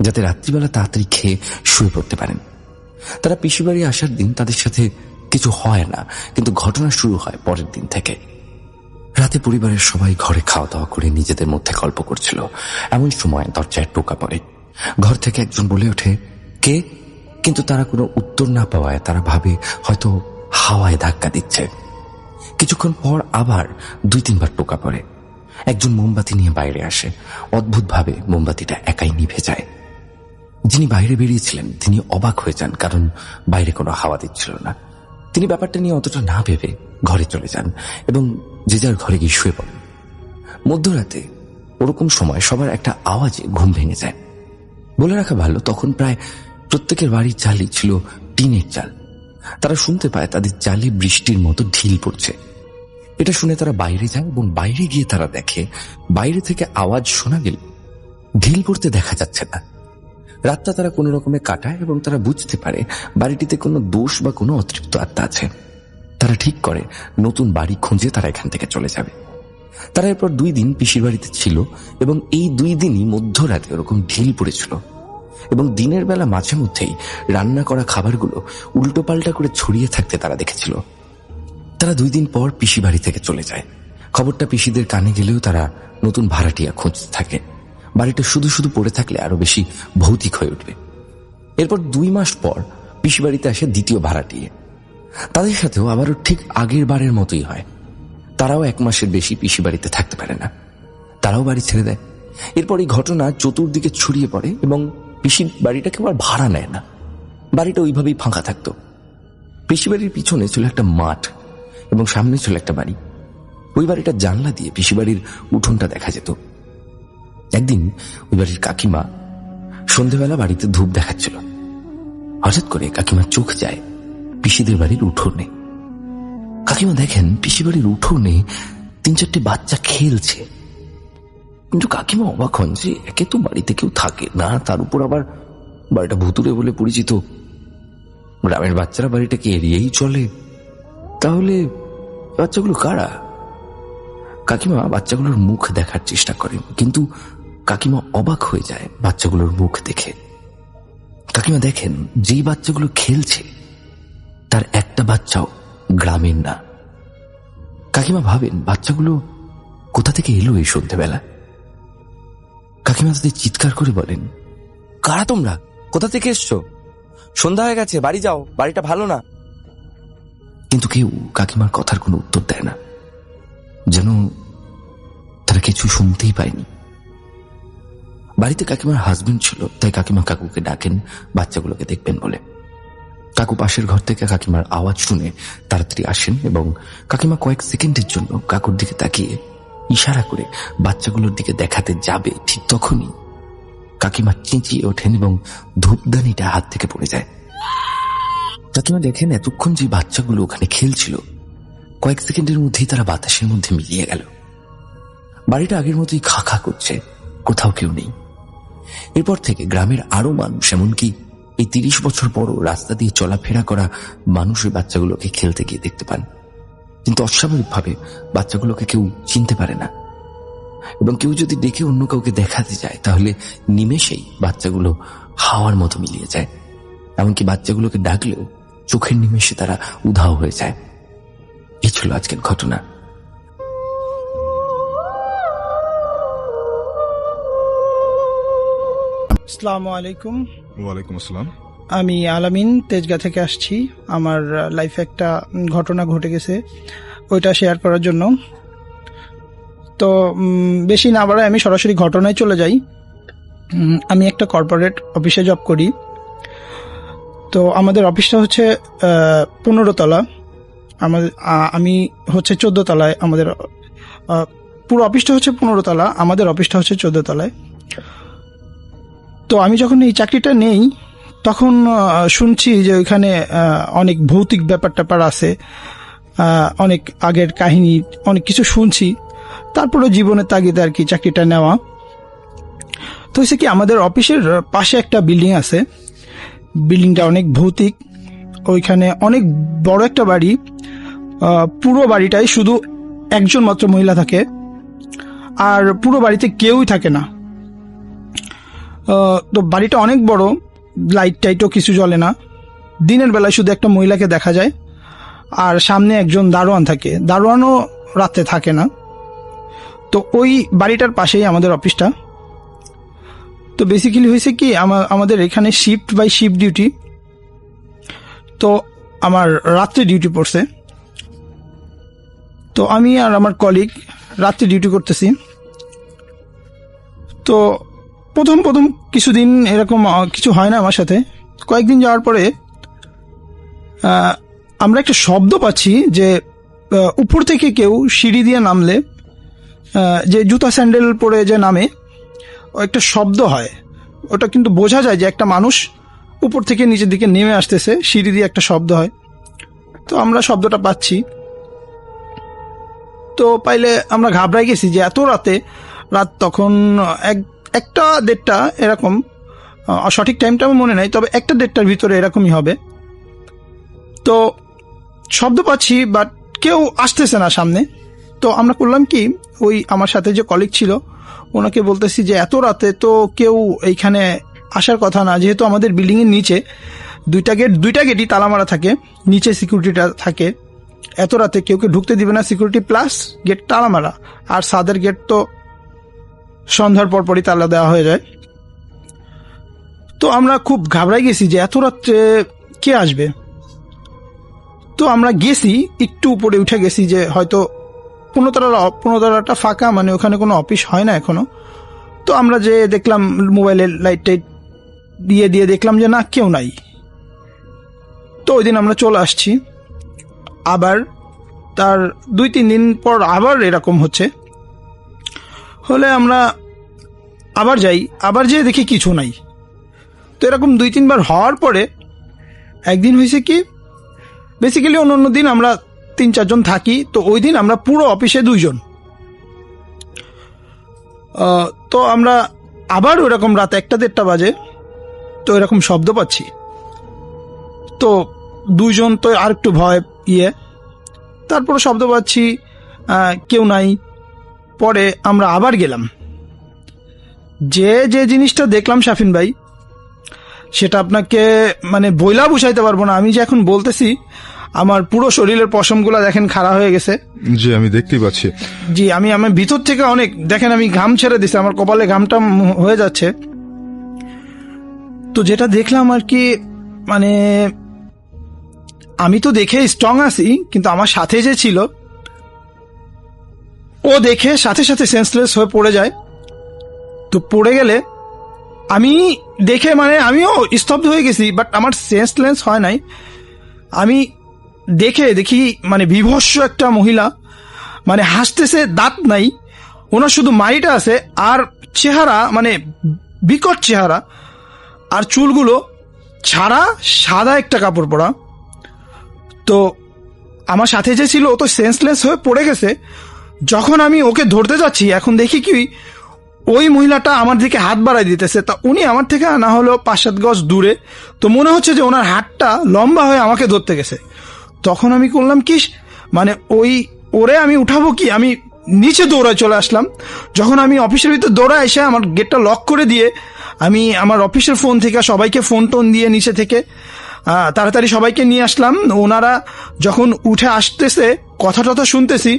যাতে রাত্রিবেলা তাড়াতাড়ি খেয়ে শুয়ে পড়তে পারেন। তারা পিসি বাড়ি আসার দিন তাদের সাথে কিছু হয় না, কিন্তু ঘটনা শুরু হয় পরের দিন থেকে। রাতে পরিবারের সবাই ঘরে খাওয়া দাওয়া করে নিজেদের মধ্যে গল্প করছিল। এমন সময় দরজায় টোকা পড়ে। ঘর থেকে একজন বলে ওঠে, কে? কিন্তু তারা কোনো উত্তর না পাওয়ায় তারা ভাবে হয়তো হাওয়ায় ধাক্কা দিচ্ছে। কিছুক্ষণ পর আবার 2-3 বার টোকা পড়ে। একজন মোমবাতি নিয়ে বাইরে আসে। অদ্ভুতভাবে মোমবাতিটা একাই নিভে যায়। যিনি বাইরে বেরিয়েছিলেন তিনি অবাক হয়ে যান, কারণ বাইরে কোনো হাওয়া দিচ্ছিল না। তিনি ব্যাপারটা নিয়ে অতটা না ভেবে ঘরে চলে যান এবং যে যার ঘরে গিয়ে শুয়ে পড়েন। মধ্যরাতে ওরকম সময় সবার একটা আওয়াজে ঘুম ভেঙে যায়। বলে রাখা ভালো, তখন প্রায় প্রত্যেকের বাড়ির চালই ছিল টিনের চাল। তারা শুনতে পায় তাদের চালে বৃষ্টির মতো ঢিল পড়ছে। এটা শুনে তারা বাইরে যায় এবং বাইরে গিয়ে তারা দেখে বাইরে থেকে আওয়াজ শোনা গেল, ঢিল পড়তে দেখা যাচ্ছে না। রাতটা তারা কোনো রকমে কাটায় এবং তারা বুঝতে পারে বাড়িটিতে কোনো দোষ বা কোনো অতৃপ্ত আত্মা আছে। তারা ঠিক করে নতুন বাড়ি খুঁজে তারা এখান থেকে চলে যাবে। তারা এরপর 2 দিন পিসির বাড়িতে ছিল এবং এই 2 দিনই মধ্যরাতে ওরকম ঢিল পড়েছিল এবং দিনের বেলা মাঝে মধ্যেই রান্না করা খাবারগুলো উল্টো পাল্টা করে ছড়িয়ে থাকতে তারা দেখেছিল। তারা 2 দিন পর পিসি বাড়ি থেকে চলে যায়। খবরটা পিসিদের কানে গেলেও তারা নতুন ভাড়াটিয়া খুঁজতে থাকে। বাড়িটা শুধু শুধু পড়ে থাকলে আরো বেশি ভৌতিক হয়ে উঠবে। এরপর 2 মাস পর পিসি বাড়িতে আসে দ্বিতীয় ভাড়াটিয়া। তাদের সাথেও আবারও ঠিক আগের বারের মতোই হয়। তারাও 1 মাসের বেশি পিসি বাড়িতে থাকতে পারে না, তারাও বাড়ি ছেড়ে দেয়। এরপর এই ঘটনা চতুর্দিকে ছড়িয়ে পড়ে এবং পিসি বাড়িটা কেউ আর ভাড়া নেয় না। বাড়িটা ওইভাবেই ফাঁকা থাকতো। পিসি বাড়ির পিছনে ছিল একটা মাঠ এবং সামনে ছিল একটা বাড়ি। ওই বাড়িটার জানলা দিয়ে পিসি বাড়ির উঠোনটা দেখা যেত। একদিন ওই বাড়ির কাকিমা সন্ধেবেলা বাড়িতে ধূপ দেখাচ্ছিল। হঠাৎ করে কাকিমার চোখ যায় পিসিদের বাড়ির উঠোনে। কাকিমা দেখেন পিসি বাড়ির উঠোনে 3-4টে বাচ্চা খেলছে। কিন্তু কাকিমা অবাক হন যে একে তো বাড়িতে কেউ থাকে না, তার উপর আবার বাড়িটা ভুতুরে বলে পরিচিত। গ্রামের বাচ্চারা বাড়িটাকে এড়িয়েই চলে, তাহলে বাচ্চাগুলো কারা? কাকিমা বাচ্চাগুলোর মুখ দেখার চেষ্টা করেন, কিন্তু কাকিমা অবাক হয়ে যায় বাচ্চাগুলোর মুখ দেখে। কাকিমা দেখেন যেই বাচ্চাগুলো খেলছে তার একটা বাচ্চাও গ্রামের না। কাকিমা ভাবেন বাচ্চাগুলো কোথা থেকে এলো এই সন্ধ্যেবেলা। কাকিমা তাদের চিৎকার করে বলেন, কারা তোমরা? কোথা থেকে এসছো? সন্ধ্যা হয়ে গেছে, বাড়ি যাও, বাড়িটা ভালো না। কিন্তু কেউ কাকিমার কথার কোনো উত্তর দেয় না, যেন তারা কিছু শুনতেই পায়নি। বাড়িতে কাকিমার হাজবেন্ড ছিল, তাই কাকিমা কাকুকে ডাকেন বাচ্চাগুলোকে দেখবেন বলে। কাকু পাশের ঘর থেকে কাকিমার আওয়াজ শুনে তাড়াতাড়ি আসেন এবং কাকিমা কয়েক সেকেন্ডের জন্য কাকুর দিকে তাকিয়ে ইশারা করে বাচ্চাগুলোর দিকে দেখাতে যাবে, ঠিক তখনই কাকিমা চেঁচিয়ে ওঠেন এবং ধূপদানিটা হাত থেকে পড়ে যায়। কাকিমা দেখেন এতক্ষণ যে বাচ্চাগুলো ওখানে খেলছিল কয়েক সেকেন্ডের মধ্যেই তারা বাতাসের মধ্যে মিলিয়ে গেল। বাড়িটা আগের মতোই খা খা করছে, কোথাও কেউ নেই। এরপর থেকে গ্রামের আরো মানুষ, এমনকি এই 30 বছর পরও রাস্তা দিয়ে চলাফেরা করা মানুষ ওই বাচ্চাগুলোকে খেলতে গিয়ে দেখতে পান। কিন্তু অস্বাভাবিকভাবে বাচ্চাগুলোকে কেউ চিনতে পারে না এবং কেউ যদি ডেকে অন্য কাউকে দেখাতে যায় তাহলে নিমেষেই বাচ্চাগুলো হাওয়ার মতো মিলিয়ে যায়। এমনকি বাচ্চাগুলোকে ডাকলেও চোখের নিমেষে তারা উধাও হয়ে যায়। এই ছিল আজকের ঘটনা। আসসালামু আলাইকুম। ওয়ালাইকুম আসসালাম। আমি আলামিন তেজগাঁ থেকে আসছি। আমার লাইফে একটা ঘটনা ঘটে গেছে, ওইটা শেয়ার করার জন্য। তো বেশি না বাড়ায় আমি সরাসরি ঘটনায় চলে যাই। আমি একটা কর্পোরেট অফিসে জব করি। তো আমাদের অফিসটা হচ্ছে 15 তলা, আমি হচ্ছে 14 তলায় আমাদের পুরো অফিসটা হচ্ছে 15 তলা, আমাদের অফিসটা হচ্ছে 14 তলায়। তো আমি যখন এই চাকরিটা নেই তখন শুনছি যে ওইখানে অনেক ভৌতিক ব্যাপার ট্যাপার আছে, অনেক আগের কাহিনী, অনেক কিছু শুনছি। তারপরে জীবনের তাগিদে আর কি চাকরিটা নেওয়া। তো হচ্ছে কি, আমাদের অফিসের পাশে একটা বিল্ডিং আছে, বিল্ডিংটা অনেক ভৌতিক। ওইখানে অনেক বড় একটা বাড়ি, পুরো বাড়িটাই শুধু একজন মাত্র মহিলা থাকে, আর পুরো বাড়িতে কেউই থাকে না। তো বাড়িটা অনেক বড়, লাইট টাইটও কিছু জ্বলে না, দিনের বেলায় শুধু একটা মহিলাকে দেখা যায়, আর সামনে একজন দারোয়ান থাকে, দারোয়ানও রাতে থাকে না। তো ওই বাড়িটার পাশেই আমাদের অফিসটা। তো বেসিক্যালি হয়েছে কি, আমাদের এখানে শিফট বাই শিফট ডিউটি। তো আমার রাত্রে ডিউটি পড়ছে, তো আমি আর আমার কলিগ রাত্রে ডিউটি করতেছি। তো প্রথম কিছুদিন এরকম কিছু হয় না আমার সাথে। কয়েকদিন যাওয়ার পরে আমরা একটা শব্দ পাচ্ছি যে উপর থেকে কেউ সিঁড়ি দিয়ে নামলে, যে জুতা স্যান্ডেল পরে যে নামে, ও একটা শব্দ হয়। ওটা কিন্তু বোঝা যায় যে একটা মানুষ উপর থেকে নিচের দিকে নেমে আসতেছে, সিঁড়ি দিয়ে একটা শব্দ হয়। তো আমরা শব্দটা পাচ্ছি, তো পাইলে আমরা ঘাবড়াই গেছি যে এত রাত তখন 1-1:30 এরকম, সঠিক টাইমটা আমার মনে নাই, তবে 1-1:30 ভিতরে এরকমই হবে। তো শব্দ পাচ্ছি, বাট কেউ আসতেছে না সামনে। তো আমরা করলাম কি, ওই আমার সাথে যে কলিগ ছিল ওনাকে বলতেছি যে এত রাতে তো কেউ এইখানে আসার কথা না, যেহেতু আমাদের বিল্ডিং এর নিচে দুইটা গেটই তালা মারা থাকে, নিচে সিকিউরিটিটা থাকে, এত রাতে কেউ ঢুকতে দিবে না সিকিউরিটি, প্লাস গেট তালা মারা, আর সাদের গেট তো সন্ধ্যার পরপরই তালা দেওয়া হয়ে যায়। তো আমরা খুব ঘাবড়াই গেছি যে এত রাত্রে কে আসবে। তো আমরা গেছি, একটু উপরে উঠে গেছি যে হয়তো 15 তলাটা ফাঁকা, মানে ওখানে কোনো অফিস হয় না এখনো। তো আমরা যে দেখলাম মোবাইলের লাইট টাইট দিয়ে দেখলাম যে না, কেউ নাই। তো ওই দিন আমরা চলে আসছি। আবার তার 2-3 দিন পর আবার এরকম হচ্ছে, হলে আমরা আবার যাই, আবার যেয়ে দেখি কিছু নাই। তো এরকম 2-3 বার হওয়ার পরে একদিন হয়েছে কি, বেসিক্যালি অন্য দিন আমরা 3-4 জন থাকি, তো ওই দিন আমরা পুরো অফিসে 2 জন। তো আমরা আবার ওইরকম রাত 1-1:30 বাজে, তো এরকম শব্দ পাচ্ছি। তো 2 জন তো আর একটু ভয় তারপরে শব্দ পাচ্ছি, কেউ নাই। পরে আমরা আবার গেলাম, যে জিনিসটা দেখলাম শাফিন ভাই, সেটা আপনাকে মানে বইলা বুঝাইতে পারবো না। আমি যে এখন বলতেছি, আমার পুরো শরীরের পশমগুলা দেখেন খাড়া হয়ে গেছে। জি, আমি দেখতেই পাচ্ছি। জি, আমি ভিতর থেকে অনেক, দেখেন আমি ঘাম ছেড়ে দিছি, আমার কপালে ঘামটা হয়ে যাচ্ছে। তো যেটা দেখলাম আর কি, মানে আমি তো দেখে স্ট্রং আছি, কিন্তু আমার সাথে যে ছিল ও দেখে সাথে সাথে সেন্সলেস হয়ে পড়ে যায়। তো পড়ে গেলে আমি দেখে মানে আমিও স্তব্ধ হয়ে গেছি, বাট আমার সেন্সলেস হয় নাই। আমি দেখি মানে বিভৎস একটা মহিলা, মানে হাসতেছে, দাঁত নাই, ওনার শুধু মাড়িটা আছে, আর চেহারা মানে বিকট চেহারা, আর চুলগুলো ছাড়া, সাদা একটা কাপড় পরা। তো আমার সাথে যে ছিল ও তো সেন্সলেস হয়ে পড়ে গেছে। যখন আমি ওকে ধরতে যাচ্ছি, এখন দেখি কি ওই মহিলাটা আমার দিকে হাত বাড়াই দিতেছে। তা উনি আমার থেকে না হলেও 5-7 গজ দূরে, তো মনে হচ্ছে যে ওনার হাতটা লম্বা হয়ে আমাকে ধরতে গেছে। তখন আমি করলাম কি, মানে ওরে আমি উঠাবো কি, আমি নিচে দৌড়ায় চলে আসলাম। যখন আমি অফিসের ভিতরে দৌড়ায় এসে আমার গেটটা লক করে দিয়ে আমি আমার অফিসের ফোন থেকে সবাইকে ফোন টোন দিয়ে নিচে থেকে তাড়াতাড়ি সবাইকে নিয়ে আসলাম। ওনারা যখন উঠে আসতেছে, কথা টথা শুনতেছি।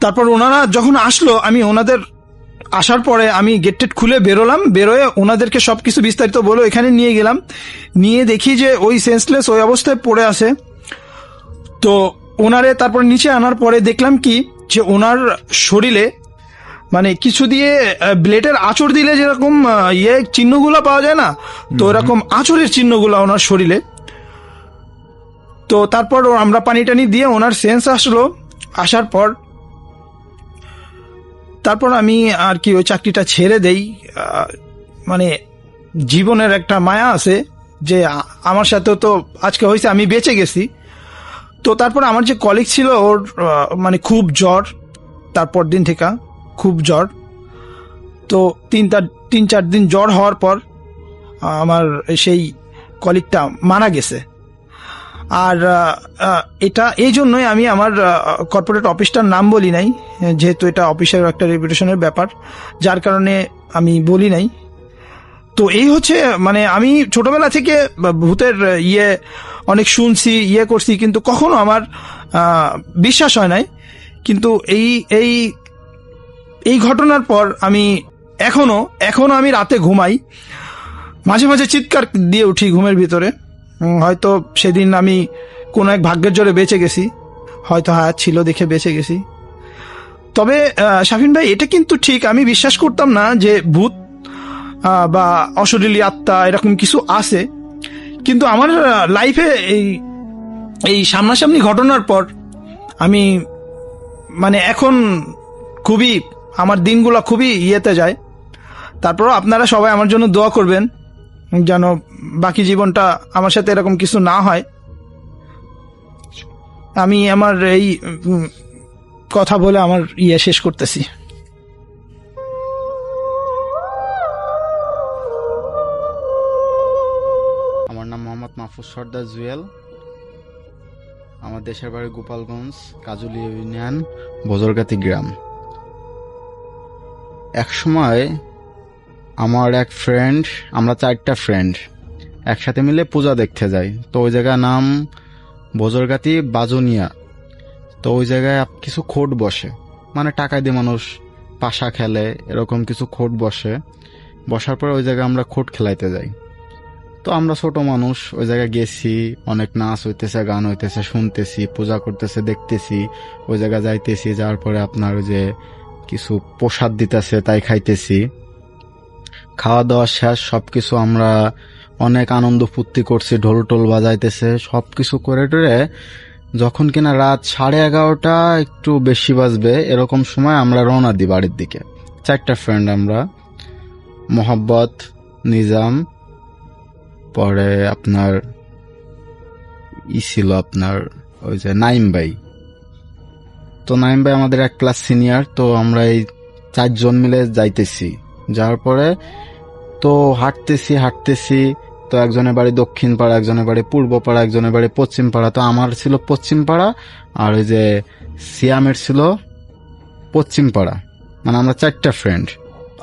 তারপর ওনারা যখন আসলো, আমি ওনাদের আসার পরে আমি গেট টেট খুলে বেরোলাম, বেরোয় ওনাদেরকে সবকিছু বিস্তারিত বলে এখানে নিয়ে গেলাম। নিয়ে দেখি যে ওই সেন্সলেস ওই অবস্থায় পড়ে আছে। তো ওনারে তারপর নিচে আনার পরে দেখলাম কি, যে ওনার শরীরে মানে কিছু দিয়ে ব্লেডের আঁচড় দিলে যেরকম চিহ্নগুলো পাওয়া যায় না, তো এরকম আঁচড়ের চিহ্নগুলো ওনার শরীরে। তো তারপর আমরা পানি টানি দিয়ে ওনার সেন্স আসলো। আসার পর তারপর আমি আর কি ওই চাকরিটা ছেড়ে দেই। মানে জীবনের একটা মায়া আছে যে আমার সাথেও তো আজকে হয়েছে, আমি বেঁচে গেছি। তো তারপর আমার যে কলিগ ছিল ওর মানে খুব জ্বর, তারপর দিন থেকে খুব জ্বর। তো 3-4 দিন জ্বর হওয়ার পর আমার সেই কলিগটা মারা গেছে। আর এটা এই জন্যই আমি আমার কর্পোরেট অফিসটার নাম বলি নাই, যেহেতু এটা অফিসের একটা রেপুটেশনের ব্যাপার, যার কারণে আমি বলি নাই। তো এই হচ্ছে মানে আমি ছোটবেলা থেকে ভূতের অনেক শুনছি, করছি, কিন্তু কখনো আমার বিশ্বাস হয় নাই। কিন্তু এই এই ঘটনার পর আমি এখনো আমি রাতে ঘুমাই, মাঝে মাঝে চিৎকার দিয়ে উঠি ঘুমের ভিতরে। হয়তো সেদিন আমি কোনো এক ভাগ্যের জোরে বেঁচে গেছি, হয়তো হায়াত ছিল দেখে বেঁচে গেছি। তবে শাফিন ভাই, এটা কিন্তু ঠিক, আমি বিশ্বাস করতাম না যে ভূত বা অশরীরী আত্মা এরকম কিছু আছে। কিন্তু আমার লাইফে এই সামনাসামনি ঘটনার পর আমি মানে এখন খুবই, আমার দিনগুলো খুবই ইয়েতে যায়। তারপরও আপনারা সবাই আমার জন্য দোয়া করবেন যেন বাকি জীবনটা আমার সাথে এরকম কিছু না হয়। আমি আমার এই কথা বলে আমার শেষ করতেছি। আমার নাম মোহাম্মদ মাহফুজ সর্দার জুয়েল। আমার দেশের বাড়ি গোপালগঞ্জ, কাজুলি ইউনিয়ন, বজরগাতি গ্রাম। এক সময় আমার এক ফ্রেন্ড, আমরা 4টা ফ্রেন্ড একসাথে মিলে পূজা দেখতে যাই। তো ওই জায়গার নাম বজরগাতি বাজনিয়া। তো ওই জায়গায় কিছু খোট বসে, মানে টাকা দিয়ে মানুষ পাশা খেলে, এরকম কিছু খোট বসার পর ওই জায়গায় আমরা খোট খেলাইতে যাই। তো আমরা ছোট মানুষ, ওই জায়গায় গেছি, অনেক নাচ হইতেছে, গান হইতেছে, শুনতেছি, পূজা করতেছে, দেখতেছি। ওই জায়গায় যাইতেছি, যাওয়ার পরে আপনার যে কিছু প্রসাদ দিতেছে তাই খাইতেছি। খাওয়া দাওয়া শেষ, সবকিছু আমরা অনেক আনন্দ ফুর্তি করছি, ঢোল টোল বাজাইতেছে, সবকিছু করে টরে যখন কিনা রাত 11:30 একটু বেশি বাজবে এরকম সময় আমরা রওনা দিই বাড়ির দিকে। 4টা ফ্রেন্ড আমরা, মোহাব্বত, নিজাম, পরে আপনার ছিল আপনার ওই যে নাইম ভাই। তো নাইম ভাই আমাদের 1 ক্লাস সিনিয়র। তো আমরা এই 4 জন মিলে যাইতেছি। যাওয়ার পরে তো হাঁটতেছি। তো একজনের বাড়ি দক্ষিণ পাড়া, একজনের বাড়ি পূর্ব পাড়া, একজনের বাড়ি পশ্চিম পাড়া। তো আমার ছিল পশ্চিম পাড়া, আর ওই যে সিয়ামের ছিল পশ্চিম পাড়া। মানে আমরা 4টা ফ্রেন্ড।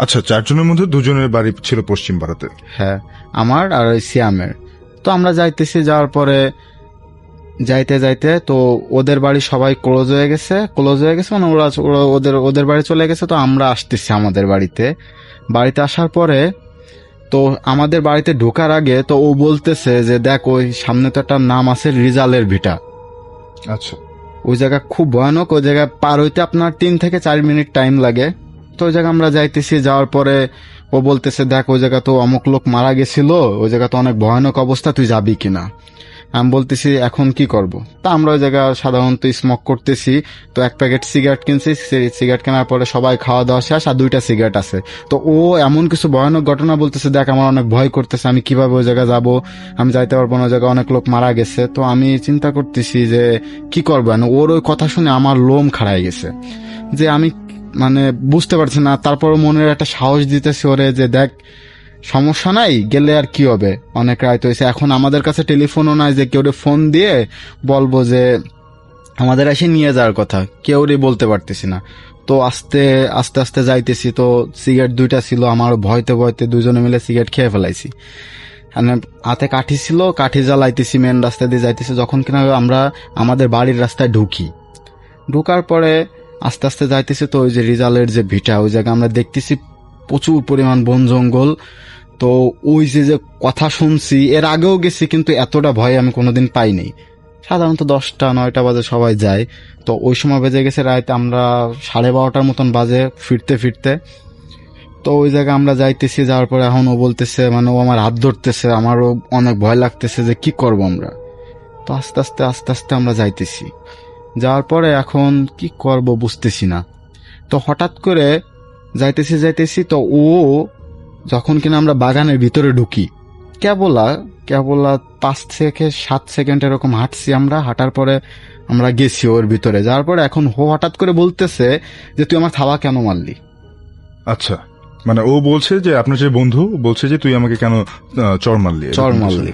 আচ্ছা, 4 জনের মধ্যে 2 জনের বাড়ি ছিল পশ্চিম পাড়াতে। হ্যাঁ, আমার আর ওই সিয়ামের। তো আমরা যাইতেছি, যাওয়ার পরে যাইতে তো ওদের বাড়ি সবাই ক্লোজ হয়ে গেছে মানে ওরা ওদের বাড়ি চলে গেছে। তো আমরা আসতেছি আমাদের বাড়িতে আসার পরে তো আমাদের বাড়িতে ঢোকার আগে তো ও বলতেছে যে দেখ ওই সামনে তো একটা নাম আছে রিজালের ভিটা। আচ্ছা, ওই জায়গা খুব ভয়ানক, ওই জায়গায় পার হইতে আপনার 3 থেকে 4 মিনিট টাইম লাগে। তো ওই জায়গা আমরা যাইতেছি, যাওয়ার পরে ও বলতেছে দেখ ওই জায়গা তো অমুক লোক মারা গেছিল, ওই জায়গা তো অনেক ভয়ানক অবস্থা, তুই যাবি কিনা। আমি বলতেছি এখন কি করব। তা আমরা ওই জায়গা সাধারণত স্মোক করতেছি। তো 1 প্যাকেট সিগারেট কিনছি, সিগারেট কেনার পরে সবাই খাওয়া দাওয়া শেষ, আর 2টা সিগারেট আছে। তো ও এমন কিছু ভয়ানক ঘটনা বলতেছে, দেখ আমার অনেক ভয় করতেছে, আমি কিভাবে ওই জায়গায় যাব, আমি যাইতে পারবো না, ওই জায়গায় অনেক লোক মারা গেছে। তো আমি চিন্তা করতেছি যে কি করবো। ওর ওই কথা শুনে আমার লোম খাড়াই গেছে, যে আমি মানে বুঝতে পারছি না। তারপর মনের একটা সাহস দিতেছি ওরে যে দেখ সমস্যা নাই, গেলে আর কি হবে, অনেক রাত হয়েছে, এখন আমাদের কাছে টেলিফোনও নাই যে কেউ ফোন দিয়ে বলবো যে আমাদের এসে নিয়ে যাওয়ার কথা, কেউরই বলতে পারতেছি না। তো আস্তে আস্তে যাইতেছি। তো সিগারেট 2টা ছিল, আমার ভয়তে 2 জনে মিলে সিগারেট খেয়ে ফেলাইছি। হাতে কাঠি ছিল, কাঠি জ্বালাইতেছি, মেন রাস্তা দিয়ে যাইতেছি। যখন কিনা আমরা আমাদের বাড়ির রাস্তায় ঢুকার পরে আস্তে আস্তে যাইতেছি। তো ওই যে রিজালের যে ভিটা, ওই জায়গায় আমরা দেখতেছি প্রচুর পরিমাণ বন জঙ্গল। তো ওই যে কথা শুনছি, এর আগেও গেছি, কিন্তু এতটা ভয় আমি কোনোদিন পাইনি। সাধারণত 10টা 9টা বাজে সবাই যায়। তো ওই সময় বেজে গেছে রাত আমরা 12:30 মতন বাজে ফিরতে। তো ওই জায়গায় আমরা যাইতেছি, যাওয়ার পরে এখন ও বলতেছে, মানে ও আমার হাত ধরতেছে, আমারও অনেক ভয় লাগতেছে যে কি করব আমরা। তো আস্তে আস্তে আমরা যাইতেছি। যাওয়ার পরে এখন কি করব বুঝতেছি না। তো হঠাৎ করে যাইতেছি তো ও যখন কিনা আমরা বাগানের ভিতরে ঢুকি, কেবলা 5 থেকে 7 সেকেন্ড এরকম হাঁটছি আমরা। হাঁটার পরে আমরা গেছি ওর ভিতরে যাওয়ার পরে এখন হঠাৎ করে বলতেছে যে তুই আমার থাবা কেন মারলি। আচ্ছা, মানে ও বলছে যে আপনার যে বন্ধু বলছে যে তুই আমাকে কেন চড় মারলি।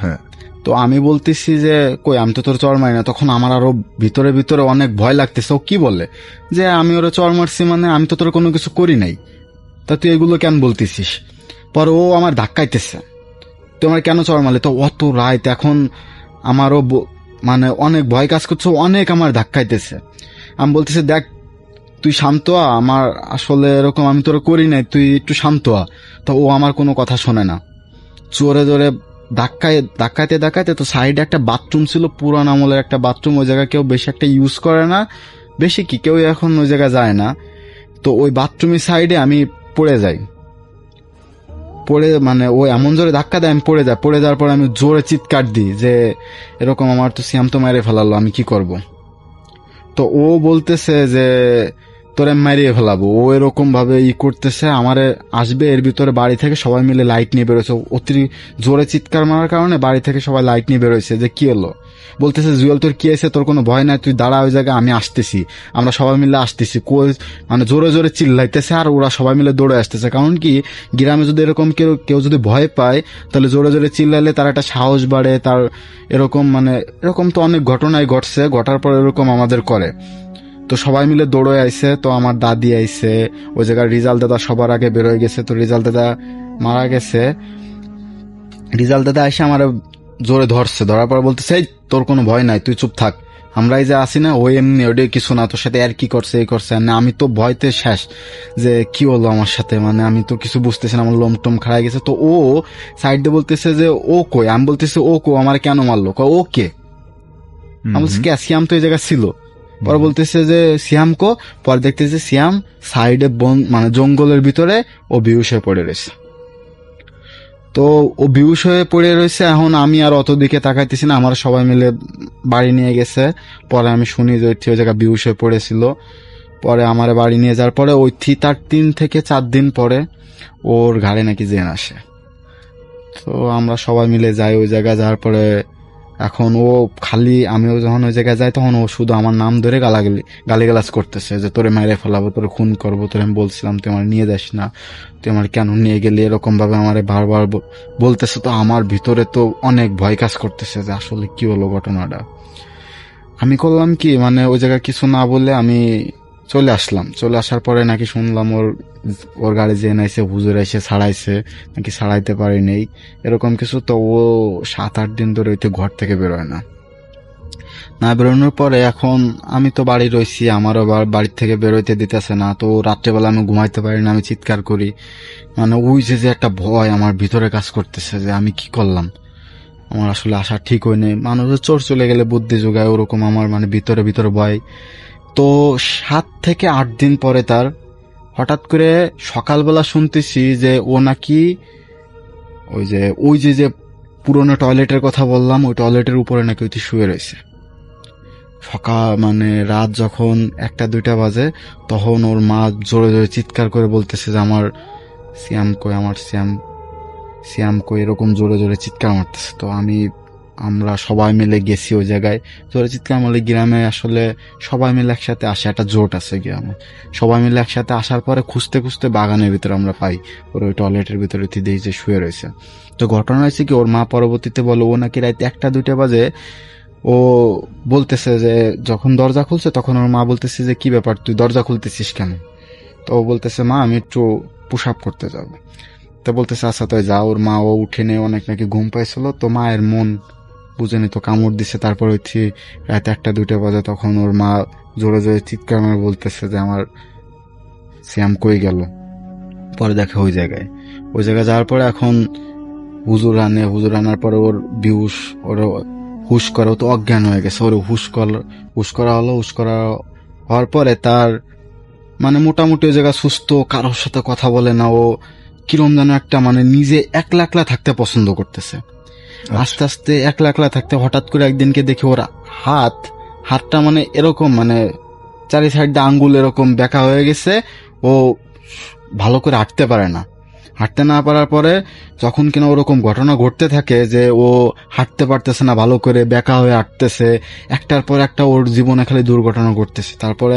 হ্যাঁ, তো আমি বলতেছি যে কই আমি তো তোর চড় মারি না। তখন আমার আরো ভিতরে ভিতরে অনেক ভয় লাগতেছে। ও কি বলে যে আমি ওরা চড় মারছি, মানে আমি তো তোর কোনো কিছু করি নাই, তা তুই এগুলো কেন বলতেছিস। পরে ও আমার ধাক্কাইতেছে, তুই আমার কেন চড় মারলি। তো অত রাত এখন আমারও মানে অনেক ভয় কাজ করছে, অনেক আমার ধাক্কাইতেছে। আমি বলতেছি দেখ তুই শান্ত হ, আমার আসলে এরকম আমি তোর করি নাই, তুই একটু শান্ত হ। তো ও আমার কোনো কথা শোনে না, জোরে জোরে ধাক্কাইতে তো সাইডে একটা বাথরুম ছিল, পুরান আমলের একটা বাথরুম। ওই জায়গা কেউ বেশি একটা ইউজ করে না, বেশি কি কেউ এখন ওই জায়গা যায় না। তো ওই বাথরুমের সাইডে আমি পড়ে যাই, মানে ও এমন জোরে ধাক্কা দেয় আমি পড়ে যাওয়ার পরে আমি জোরে চিৎকার দিই যে এরকম আমার তো সিয়াম তো মেরে ফেলালো, আমি কি করব। তো ও বলতেছে যে তোরে মারিয়ে ফেলাবো। ও এরকম ভাবে করতেছে, আমারে আসবে। এর ভিতরে বাড়ি থেকে সবাই মিলে লাইট নিয়ে বেরোছে। অতি জোরে চিৎকার মারার কারণে বাড়ি থেকে সবাই লাইট নিয়ে বেরোচ্ছে যে কি হলো। বলতেছে জুয়েল তোর কি আছে, তোর কোনো ভয় নাই, তুই দাঁড়া ওই জায়গায়, আমি আসতেছি। আমরা সবাই মিলে আসতেছি, মানে জোরে জোরে চিল্লাইতেছে আর ওরা সবাই মিলে দৌড়ে আসতেছে। কারণ কি গ্রামে যদি এরকম কেউ যদি ভয় পায় তাহলে জোরে জোরে চিল্লাইলে তার একটা সাহস বাড়ে। তার এরকম মানে এরকম তো অনেক ঘটনাই ঘটছে, ঘটার পর এরকম আমাদের করে। তো সবাই মিলে দৌড়ে আইছে। তো আমার দাদি আইছে ওই জায়গায়, রিজাল দাদা সবার আগে বেরোয় গেছে। তো রিজাল দাদা মারা গেছে। রিজাল দাদা এসে আমার জোরে ধরছে, ধরার পর বলতেছে এই তোর কোনো ভয় নাই, তুই চুপ থাক, আমরা এই যে আসি না ওই এমনি ওটাই কিছু না, তোর সাথে আর কি করছে এই করছে না। আমি তো ভয়তে শেষ যে কি হলো আমার সাথে, মানে আমি তো কিছু বুঝতেছি না, আমার লোমটম খাড়াই গেছে। তো ও সাইড দিয়ে বলতেছে যে ও কই, আমি বলতেছি ও কো আমার কেন মারলো, ও কে। আমি বলছি কে, সিয়াম তো এই জায়গায় ছিল। পরে বলতেছে যে সিয়াম কো। পরে দেখতেছে সিয়াম সাইডে মানে জঙ্গলের ভিতরে ও বেহুশ হয়ে পড়ে রয়েছে। তো ও বেহুশ হয়ে পড়ে রয়েছে। এখন আমি আর অত দিকে তাকাইতেছি না, আমার সবাই মিলে বাড়ি নিয়ে গেছে। পরে আমি শুনি যে ওই জায়গায় বেহুশ হয়ে পড়েছিল। পরে আমার বাড়ি নিয়ে যাওয়ার পরে ওই তার 3 থেকে 4 দিন পরে ওর ঘাড়ে নাকি জেন আসে। তো আমরা সবাই মিলে যাই ওই জায়গায়। যাওয়ার পরে এখন ও খালি আমিও যখন ওই জায়গায় যাই তখন ও শুধু আমার নাম ধরে গালিগালাজ করতেছে যে তোরে মেরে ফেলাবো, তোরে খুন করবো, তোরে আমি বলছিলাম তুই আমার নিয়ে যাস না, তুই আমার কেন নিয়ে গেলি, এরকম ভাবে আমার বারবার বলতেছে। তো আমার ভিতরে তো অনেক ভয় কাজ করতেছে যে আসলে কি হলো ঘটনাটা। আমি করলাম কি, মানে ওই জায়গায় কিছু না বলে আমি চলে আসলাম। চলে আসার পরে নাকি শুনলাম ওর গাড়ি যে নাইছে হুজুর এসে ছাড়াইছে, নাকি ছাড়াইতে পারি নেই এরকম কিছু। তো ও 7-8 দিন ধরে ওইতে ঘর থেকে বেরোয় না বেরোনোর পরে এখন আমি তো বাড়ি রয়েছি, আমারও বাড়ির থেকে বেরোইতে দিতেছে না। তো রাত্রেবেলা আমি ঘুমাইতে পারি না, আমি চিৎকার করি। মানে ওই যে একটা ভয় আমার ভিতরে কাজ করতেছে যে আমি কি করলাম, আমার আসলে আসা ঠিক হয় নাই। মানুষের চোর চলে গেলে বুদ্ধি যোগায়, ওরকম আমার মানে ভিতরে ভয়। তো 7 থেকে 8 দিন পরে তার হঠাৎ করে সকালবেলা শুনতেছি যে ও নাকি ওই যে পুরোনো টয়লেটের কথা বললাম, ওই টয়লেটের উপরে নাকি ওই শুয়ে রয়েছে। মানে রাত যখন 1-2টা বাজে তখন ওর মা জোরে জোরে চিৎকার করে বলতেছে যে আমার সিয়াম কই, আমার সিয়াম কই, এরকম জোরে জোরে চিৎকার মারতেছে। তো আমরা সবাই মিলে গেছি ওই জায়গায়। জোরে চিৎকার মারলে গ্রামে আসলে সবাই মিলে একসাথে আসে, একটা জোট আছে গ্রামে। সবাই মিলে একসাথে আসার পরে খুঁজতে খুঁজতে বাগানের ভিতরে আমরা পাই ওই টয়লেটের ভিতরে দেখি যে শুয়ে রয়েছে। তো ঘটনা হয়েছে কি, ওর মা পরবর্তীতে বলো ও নাকি রাত 1-2টা বাজে ও বলতেছে যে যখন দরজা খুলছে তখন ওর মা বলতেছে যে কি ব্যাপার তুই দরজা খুলতেছিস কেন। তো ও বলতেছে মা আমি একটু পুশ আপ করতে যাবো। তো বলতেছে আচ্ছা তো যা। ওর মা ও উঠে নেই, অনেক নাকি ঘুম পাইছিল। তো মায়ের মন বুঝেনি, তো কামড় দিছে। তারপর হচ্ছে রাত 1-2টা বাজে তখন ওর মা জোরে জোরে চিৎকার মারে বলতেছে যে আমার সিয়াম কই গেল। পরে দেখে ওই জায়গায় যাওয়ার পরে এখন হুজুর আনার পরে ওর বিহুশ, ওর হুশ করে, ও তো অজ্ঞান হয়ে গেছে। ওর হুশ করা হওয়ার পরে তার মানে মোটামুটি ওই জায়গা সুস্থ, কারোর সাথে কথা বলে না। ও কিরম যেন একটা মানে নিজে একলা থাকতে পছন্দ করতেছে। আস্তে আস্তে একলা থাকতে হঠাৎ করে একদিনকে দেখি ওর হাতটা মানে এরকম মানে চারি সাইড দিয়ে আঙ্গুল এরকম বেঁকা হয়ে গেছে, ও ভালো করে হাঁটতে পারে না। হাঁটতে না পারার পরে যখন কিনা ওরকম ঘটনা ঘটতে থাকে যে ও হাঁটতে পারতেছে না, ভালো করে বেঁকা হয়ে হাঁটতেছে, একটার পর একটা ওর জীবনে খালি দুর্ঘটনা ঘটতেছে। তারপরে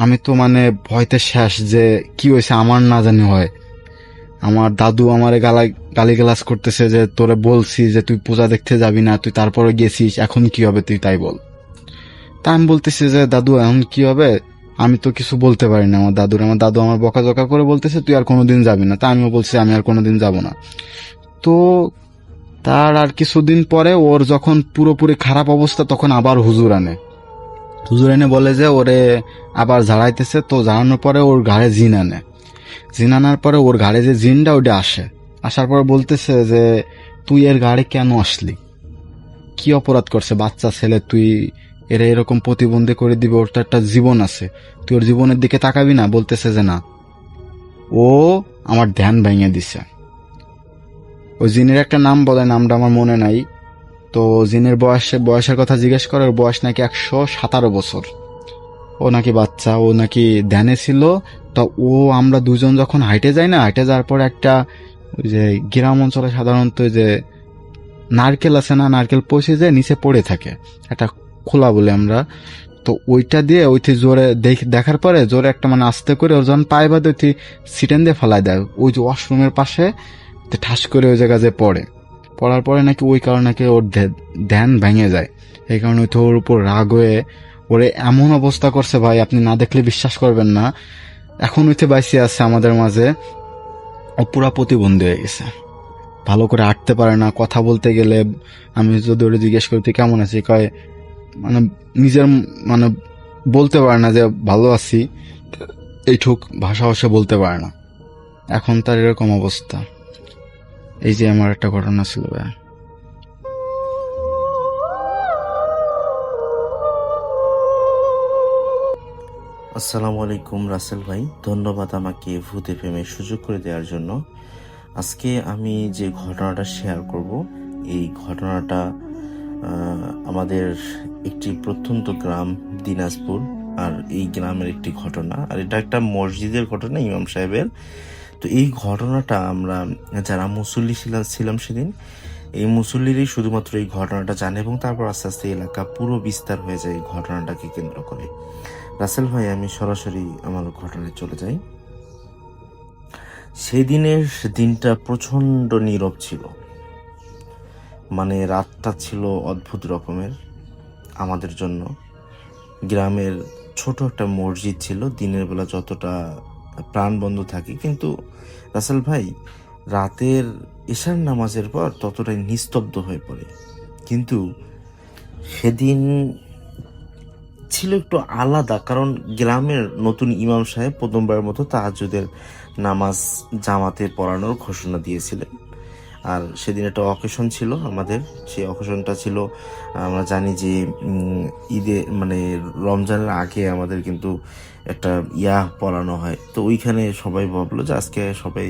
আমি তো মানে ভয়তে শেষ যে কি হয়েছে আমার না জানি হয়। আমার দাদু আমারে গালিগালাজ করতেছে যে তোরে বলছি যে তুই পূজা দেখতে যাবি না, তুই তারপরে গেছিস, এখন কি হবে তুই তাই বল। তা আমি বলতেছি যে দাদু এখন কি হবে, আমি তো কিছু বলতে পারি না আমার দাদু আমার বকাঝকা করে বলতেছে তুই আর কোনোদিন যাবি না। তা আমিও বলছি আমি আর কোনোদিন যাব না। তো তার আর কিছুদিন পরে ওর যখন পুরোপুরি খারাপ অবস্থা, তখন আবার হুজুর এনে বলে যে ওরে আবার ঝাড়াইতেছে। তো ঝাড়ানোর পরে ওর ঘাড়ে জিন আনার পরে ওর ঘাড়ে যে জিনটা ওটা আসার পরে বলতেছে যে তুই এর ঘাড়ে কেন আসলি, কি অপরাধ করছে বাচ্চা ছেলে, তুই এরা এরকম প্রতিবন্ধী করে দিবে, ওর তো একটা জীবন আছে, তুই ওর জীবনের দিকে তাকাবি না। বলতেছে যে না, ও আমার ধ্যান ভেঙে দিছে। ওই জিনের একটা নাম বলে, নামটা আমার মনে নাই। তো জিনের বয়সের কথা জিজ্ঞেস করে, ওর বয়স নাকি 117 বছর। ও নাকি বাচ্চা, ও নাকি ধ্যানে ছিল। তো আমরা দুজন যখন হাইটে যাই না, হাইটে যাওয়ার পর একটা ওই যে গ্রাম অঞ্চলে সাধারণত যে নারকেল আছে না, নারকেল পচে যে নিচে পড়ে থাকে, একটা খোলা বলে আমরা, তো ওইটা দিয়ে ওইটি জোরে দেখার পরে জোরে একটা মানে আস্তে করে ওর যখন পায়ে বাঁধে ওইটি সিটেন দিয়ে ফেলায় দেয় ওই যে ওয়াশরুমের পাশে, ঠাস করে ওই জায়গা যে পড়ার পরে নাকি ওই কারণে নাকি ওর ধ্যান ভেঙে যায়। এই কারণে ওই তো ওর উপর রাগ হয়ে ওরে এমন অবস্থা করছে ভাই, আপনি না দেখলে বিশ্বাস করবেন না। এখন ওইতে বাইসে আছে আমাদের মাঝে, ও পুরা প্রতিবন্ধী হয়ে গেছে, ভালো করে হাঁটতে পারে না। কথা বলতে গেলে আমি যদি ওরে জিজ্ঞেস করি তুই কেমন আছিস, কয় মানে নিজের মানে বলতে পারে না যে ভালো আছি, এইটুক ভাষা বলতে পারে না। এখন তার এরকম অবস্থা। এই যে আমার একটা ঘটনা ছিল ভাই। আসসালামু আলাইকুম রাসেল ভাই, ধন্যবাদ আমাকে ভূত এফএমে সুযোগ করে দেওয়ার জন্য। আজকে আমি যে ঘটনাটা শেয়ার করব, এই ঘটনাটা আমাদের একটি প্রত্যন্ত গ্রাম দিনাজপুর, আর এই গ্রামের একটি ঘটনা, আর এটা একটা মসজিদের ঘটনা, ইমাম সাহেবের। তো এই ঘটনাটা আমরা যারা মুসল্লি ছিলাম সেদিন, এই মুসল্লিরই শুধুমাত্র এই ঘটনাটা জানে, এবং তারপর আস্তে আস্তে এলাকা পুরো বিস্তার হয়ে যায় এই ঘটনাটাকে কেন্দ্র করে। রাসেল ভাই, আমি সরাসরি আমার ঘটনায় চলে যাই। সেদিনের দিনটা প্রচন্ড নীরব ছিল, মানে রাতটা ছিল অদ্ভুত রকমের আমাদের জন্য। গ্রামের ছোট একটা মসজিদ ছিল, দিনের বেলা যতটা প্রাণবন্ধ থাকে, কিন্তু রাসেল ভাই রাতের এশার নামাজের পর ততটাই নিস্তব্ধ হয়ে পড়ে। কিন্তু সেদিন ছিল একটু আলাদা, কারণ গ্রামের নতুন ইমাম সাহেব প্রথমবারের মতো তাহাজ্জুদের নামাজ জামাতে পড়ানোর ঘোষণা দিয়েছিলেন। আর সেদিন একটা অকেশন ছিল আমাদের, সেই অকেশনটা ছিল, আমরা জানি যে ঈদে মানে রমজানের আগে আমাদের কিন্তু একটা পড়ানো হয়। তো ওইখানে সবাই ভাবলো যে আজকে সবাই,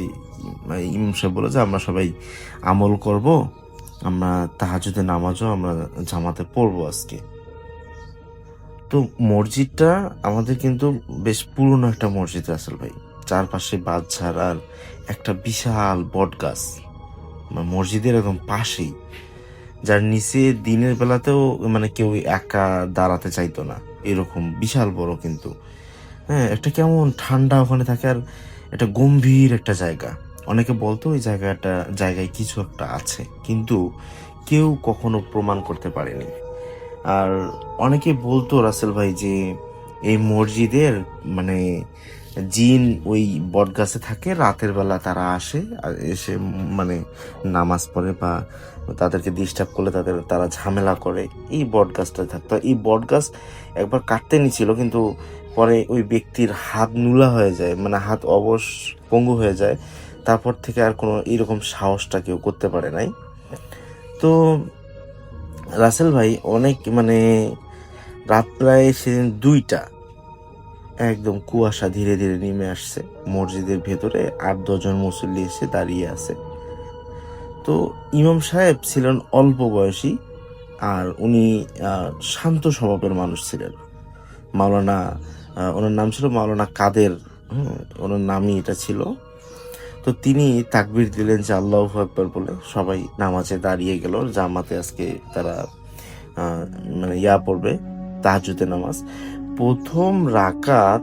ইমাম সাহেব বললো যে আমরা সবাই আমল করব, আমরা তাহাজ্জুদের নামাজও আমরা জামাতে পড়বো আজকে। তো মসজিদটা আমাদের কিন্তু বেশ পুরনো একটা মসজিদ রাসেল ভাই, চারপাশে বাঁশঝাড় আর একটা বিশাল বট গাছ মসজিদের একদম পাশেই, যার নিচে দিনের বেলাতেও মানে কেউ একা দাঁড়াতে চাইতো না, এরকম বিশাল বড়। কিন্তু হ্যাঁ, একটা কেমন ঠান্ডা ওখানে থাকে, আর একটা গম্ভীর একটা জায়গা। অনেকে বলতো ওই জায়গায় কিছু একটা আছে, কিন্তু কেউ কখনো প্রমাণ করতে পারেনি। আর অনেকে বলতো রাসেল ভাই যে এই মসজিদের মানে জিন ওই বট গাছে থাকে, রাতের বেলা তারা আসে, আর এসে মানে নামাজ পড়ে বা তাদেরকে ডিস্টার্ব করলে তারা ঝামেলা করে। এই বট গাছটা থাকতো, এই বট গাছ একবার কাটতে নিছিল, কিন্তু পরে ওই ব্যক্তির হাত নুলা হয়ে যায়, মানে হাত অবশ পঙ্গু হয়ে যায়। তারপর থেকে আর কোনো এইরকম সাহসটা কেউ করতে পারে নাই। তো রাসেল ভাই অনেক মানে রাত প্রায় সেদিন 2টা, একদম কুয়াশা ধীরে ধীরে নেমে আসছে মসজিদের ভেতরে। 8-10 জন মুসল্লি এসে দাঁড়িয়ে আছে। তো ইমাম সাহেব ছিলেন অল্প বয়সী, আর উনি শান্ত স্বভাবের মানুষ ছিলেন। মাওলানা, ওনার নাম ছিল মাওলানা কাদের, ওনার নামই এটা ছিল। তো তিনি তাকবীর দিলেন যে আল্লাহু আকবার বলে, সবাই নামাজে দাঁড়িয়ে গেল। জামাতে আজকে তারা মানে পড়বে তাহাজ্জুদের নামাজ। প্রথম রাকাত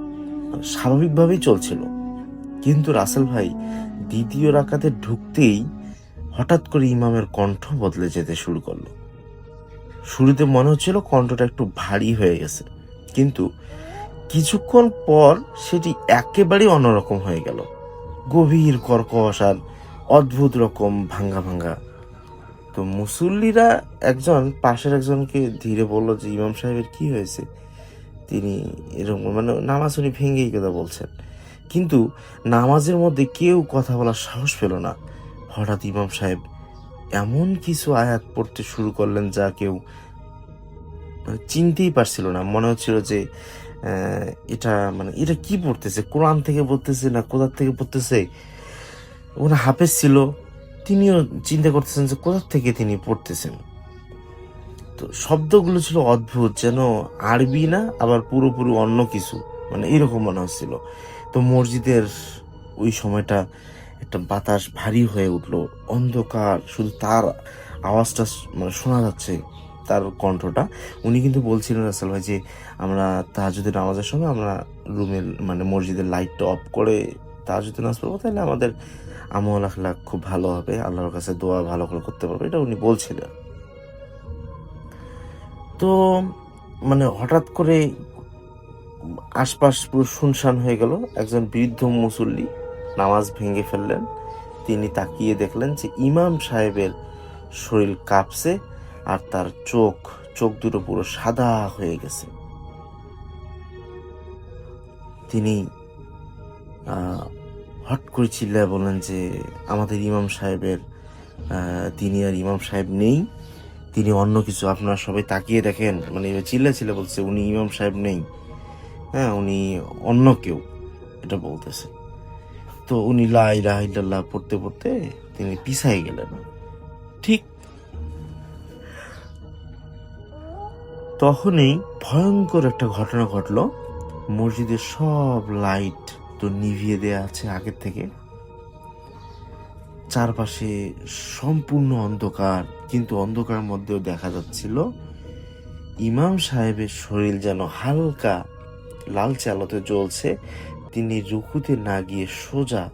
স্বাভাবিকভাবেই চলছিল, কিন্তু রাসেল ভাই দ্বিতীয় রাকাতে ঢুকতেই হঠাৎ করে ইমামের কণ্ঠ বদলে যেতে শুরু করলো। শুরুতে মনে হচ্ছিল কণ্ঠটা একটু ভারী হয়ে গেছে, কিন্তু কিছুক্ষণ পর সেটি একেবারেই অন্যরকম হয়ে গেল, গভীর কর্কশ আর অদ্ভুত রকম ভাঙ্গা ভাঙ্গা। তো মুসল্লিরা একজন পাশের একজনকে ধীরে বলল যে ইমাম সাহেবের কি হয়েছে, তিনি এরকম মানে নামাজ উনি ভেঙেই কথা বলছেন, কিন্তু নামাজের মধ্যে কেউ কথা বলার সাহস পেল না। হঠাৎ ইমাম সাহেব এমন কিছু আয়াত পড়তে শুরু করলেন যা কেউ মানে চিনতেই পারছিল না। মনে হচ্ছিল যে এটা কি পড়তেছে, কোরআন থেকে পড়তেছে না কোথা থেকে পড়তেছে। ওনা হাফেজ ছিল, তিনিও চিন্তা করতেছেন যে কোথা থেকে তিনি পড়তেছেন। তো শব্দগুলো ছিল অদ্ভুত, যেন আরবি না আবার পুরোপুরি অন্য কিছু, মানে এরকম মনে হচ্ছিল। তো মসজিদের ওই সময়টা একটা বাতাস ভারী হয়ে উঠলো, অন্ধকার, শুধু তার আওয়াজটা মানে শোনা যাচ্ছে, তার কণ্ঠটা। উনি কিন্তু বলছিলেন আসলে ভাই যে আমরা তাহাজ্জুদের নামাজের সময় আমরা রুমের মানে মসজিদের লাইটটা অফ করে তাহাজ্জুদের নামাজ পড়বো, তাহলে আমাদের আমল আখলাক খুব ভালো হবে, আল্লাহর কাছে দোয়া ভালো করে করতে পারবো, এটা উনি বলছিলেন। তো মানে হঠাৎ করে আশপাশ পুরো শুনশান হয়ে গেল। একজন বৃদ্ধ মুসল্লি নামাজ ভেঙে ফেললেন। তিনি তাকিয়ে দেখলেন যে ইমাম সাহেবের শরীর কাঁপছে আর তার চোখ দুটো পুরো সাদা হয়ে গেছে। তিনি হট করে চিল্লায় বললেন যে আমাদের ইমাম সাহেবের তিনি আর ইমাম সাহেব নেই, তিনি অন্য কিছু, আপনারা সবাই তাকিয়ে দেখেন। মানে চিল্লা বলছে উনি ইমাম সাহেব নেই, হ্যাঁ উনি অন্য কেউ, এটা বলতেছে। তো উনি লা ইলাহা ইল্লাল্লাহ পড়তে পড়তে তিনি পিছাই গেলেন। ঠিক তখনই ভয়ঙ্কর একটা ঘটনা ঘটলো। মসজিদের সব লাইট তো নিভিয়ে দেয়া আছে আগের থেকে, চারপাশে সম্পূর্ণ অন্ধকার, কিন্তু অন্ধকারের মধ্যেও দেখা যাচ্ছিল ইমাম সাহেবের শরীর যেন হালকা লালচে আলোতে জ্বলছে। তিনি রুকুতে না গিয়ে সোজা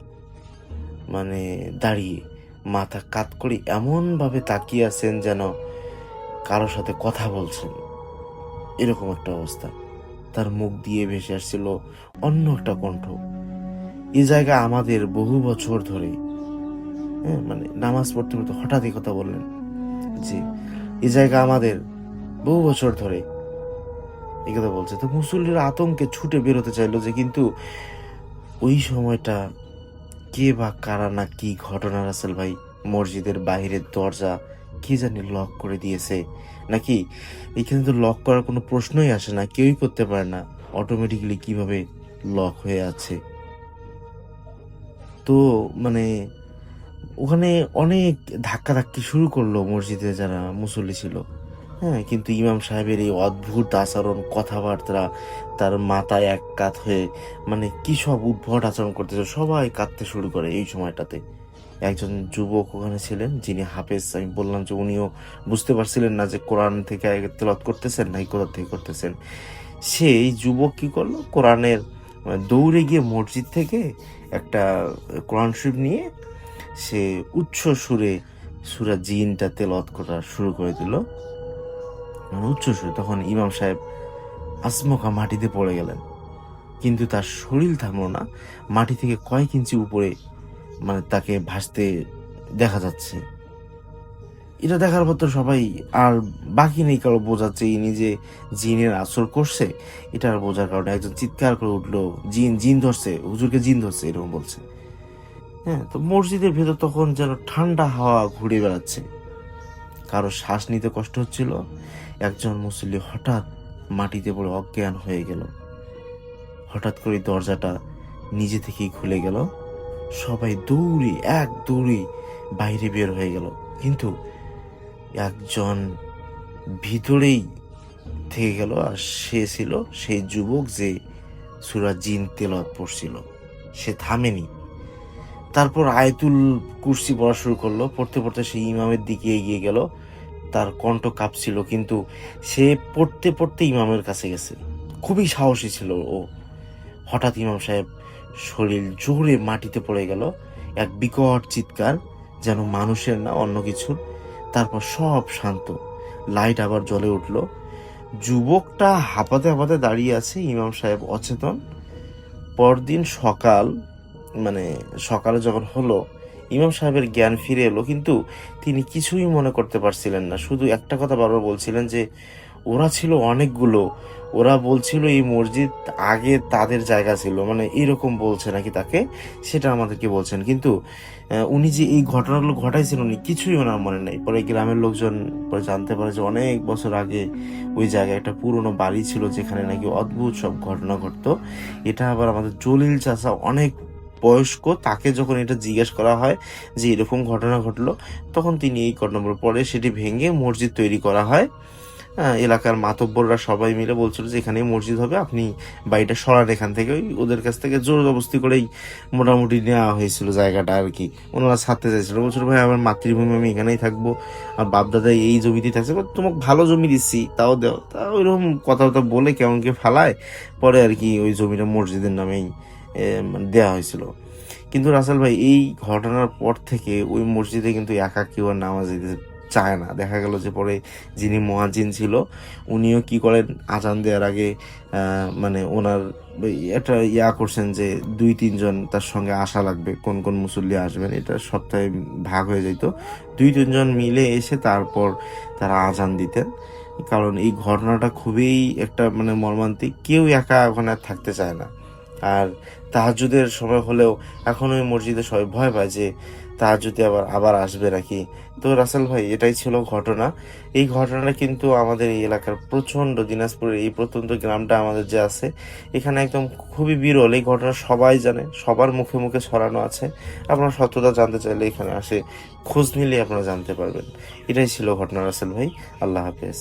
মানে দাঁড়িয়ে মাথা কাত করে এমন ভাবে তাকিয়ে আছেন যেন কারোর সাথে কথা বলছেন, এরকম একটা অবস্থা। তার মুখ দিয়ে ভেসে আসছিল অন্য একটা কণ্ঠ। এই জায়গা আমাদের বহু বছর ধরে, মানে নামাজ পড়তে পড়তে হঠাৎ এই কথা বললেন যে এই জায়গা আমাদের বহু বছর ধরে, এই কথা বলছে। তো মুসল্লিরা আতঙ্কে ছুটে বেরোতে চাইলো যে, কিন্তু ওই সময়টা কে বা কারা না কি ঘটনা রাসেল ভাই মসজিদের বাইরের দরজা কে জানি লক করে দিয়েছে, নাকি এখানে তো লক করার কোনো প্রশ্নই আসে না, কেউই করতে পারে না, অটোমেটিক্যালি কিভাবে লক হয়ে আছে। তো মানে ওখানে অনেক ধাক্কাধাক্কি শুরু করলো মসজিদে যারা মুসল্লি ছিল, কিন্তু ইমাম সাহেবের এই অদ্ভুত আচরণ, কথাবার্তা, তার মাথায় এক কাত হয়ে মানে কি সব উদ্ভট আচরণ করতেছে, সবাই কাঁদতে শুরু করে। এই সময়টাতে একজন যুবক ওখানে ছিলেন যিনি হাফেজ, আমি বললাম যে উনিও বুঝতে পারছিলেন না যে কোরআন থেকে তেলাওয়াত করতেছেন না কোথা থেকে করতেছেন। সেই যুবক কি করলো, কোরআনের দৌড়ে গিয়ে মসজিদ থেকে একটা কোরআন শরীফ নিয়ে সে উচ্চ সুরে সূরা জিনটা তেলাওয়াত করা শুরু করে দিল, উচ্চ সুরে। তখন ইমাম সাহেব আচমকা মাটিতে পড়ে গেলেন, কিন্তু তার শরীর থামলো না, মাটি থেকে কয়েক ইঞ্চি উপরে মানে তাকে ভাসতে দেখা যাচ্ছে। এটা দেখার পর তো সবাই আর বাকি নেই কারো বোঝাচ্ছে ইনি যে জিনের আসর করছে, এটা আর বোঝার কারণে একজন চিৎকার করে উঠলো, জিন ধরছে, হুজুরকে জিন ধরছে, এরকম বলছে। তো মসজিদের ভেতর তখন যেন ঠান্ডা হাওয়া ঘুরে বেড়াচ্ছে, কারো শ্বাস নিতে কষ্ট হচ্ছিল। একজন মুসল্লি হঠাৎ মাটিতে পড়ে অজ্ঞান হয়ে গেল। হঠাৎ করে দরজাটা নিজে থেকেই খুলে গেল, সবাই এক দৌড়ে বাইরে বের হয়ে গেল, কিন্তু একজন ভিতরেই থেকে গেল। আর সে ছিল সেই যুবক যে সূরা জিন তেলাওয়াত পড়ছিল, সে থামেনি। তারপর আয়াতুল কুরসি পড়া শুরু করলো। পড়তে পড়তে সে ইমামের দিকে এগিয়ে গেল। তার কণ্ঠ কাঁপছিল, কিন্তু সে পড়তে পড়তে ইমামের কাছে গেছে। খুবই সাহসী ছিল ও। হঠাৎ ইমাম সাহেব শরীর জোরে মাটিতে পড়ে গেল, এক বিকট চিৎকার, যেন মানুষের না অন্য কিছুর। তারপর সব শান্ত, লাইট আবার জ্বলে উঠল। যুবকটা হাঁপাতে হাঁপাতে দাঁড়িয়ে আছে, ইমাম সাহেব অচেতন। পরদিন সকালে যখন হলো, ইমাম সাহেবের জ্ঞান ফিরে এলো, কিন্তু তিনি কিছুই মনে করতে পারছিলেন না। শুধু একটা কথা বারবার বলছিলেন যে ওরা ছিল অনেকগুলো, ওরা বলছিল এই মসজিদ আগে তাদের জায়গা ছিল, মানে এরকম বলছে নাকি তাকে, সেটা আমাদেরকে বলছেন। কিন্তু উনি যে এই ঘটনাগুলো ঘটাইছেন উনি কিছুই ওনার মনে নেই। পরে গ্রামের লোকজন পরে জানতে পারে যে অনেক বছর আগে ওই জায়গায় একটা পুরনো বাড়ি ছিল যেখানে নাকি অদ্ভুত সব ঘটনা ঘটতো। এটা আবার আমাদের জলিল চাচা অনেক বয়স্ক, তাকে যখন এটা জিজ্ঞেস করা হয় যে এরকম ঘটনা ঘটলো, তখন তিনি এই ঘটনার পরে সেটি ভেঙে মসজিদ তৈরি করা হয়। এলাকার মাতব্বররা সবাই মিলে বলছিল যে এখানেই মসজিদ হবে, আপনি বাড়িটা সরান এখান থেকে। ওদের কাছ থেকে জোর জবরদস্তি করেই মোটামুটি নেওয়া হয়েছিল জায়গাটা আর কি। ওনারা ছাড়তে চাইছিল, বলছিল ভাই আমার মাতৃভূমি, আমি এখানেই থাকবো, আর বাপদাদা এই জমিতেই থাকছে, তোমাকে ভালো জমি দিচ্ছি তাও দেও। তা ওইরকম কথাবার্তা বলে কেমন কি ফালায়, পরে আর কি ওই জমিটা মসজিদের নামেই দেওয়া হয়েছিল। কিন্তু রাসেল ভাই, এই ঘটনার পর থেকে ওই মসজিদে কিন্তু একা কেউ আর নামাজ দিতে চায় না। দেখা গেল যে পরে যিনি মুয়াজ্জিন ছিল উনিও কি করেন, আজান দেওয়ার আগে ওনার একটা করছেন যে 2-3 জন তার সঙ্গে আসা লাগবে, কোন কোন মুসল্লি আসবেন, এটা সপ্তাহে ভাগ হয়ে যেত। 2-3 জন মিলে এসে তারপর তারা আজান দিতেন। কারণ এই ঘটনাটা খুবই একটা মর্মান্তিক, কেউ একা ওখানে আর থাকতে চায় না। আর তাহাজ্জুদের সময় হলেও এখন ওই মসজিদে সবাই ভয় পায় যে তাহাজ্জুদে আবার আসবে নাকি। তো রাসেল ভাই, এটাই ছিল ঘটনা। এই ঘটনাটা কিন্তু আমাদের এই এলাকার প্রচণ্ড, দিনাজপুরের এই প্রত্যন্ত গ্রামটা আমাদের যে আছে, এখানে একদম খুবই বিরল। এই ঘটনা সবাই জানে, সবার মুখে মুখে ছড়ানো আছে। আপনারা সত্যতা জানতে চাইলে এখানে আসে খোঁজ নিলে আপনারা জানতে পারবেন। এটাই ছিল ঘটনা রাসেল ভাই। আল্লাহ হাফেজ।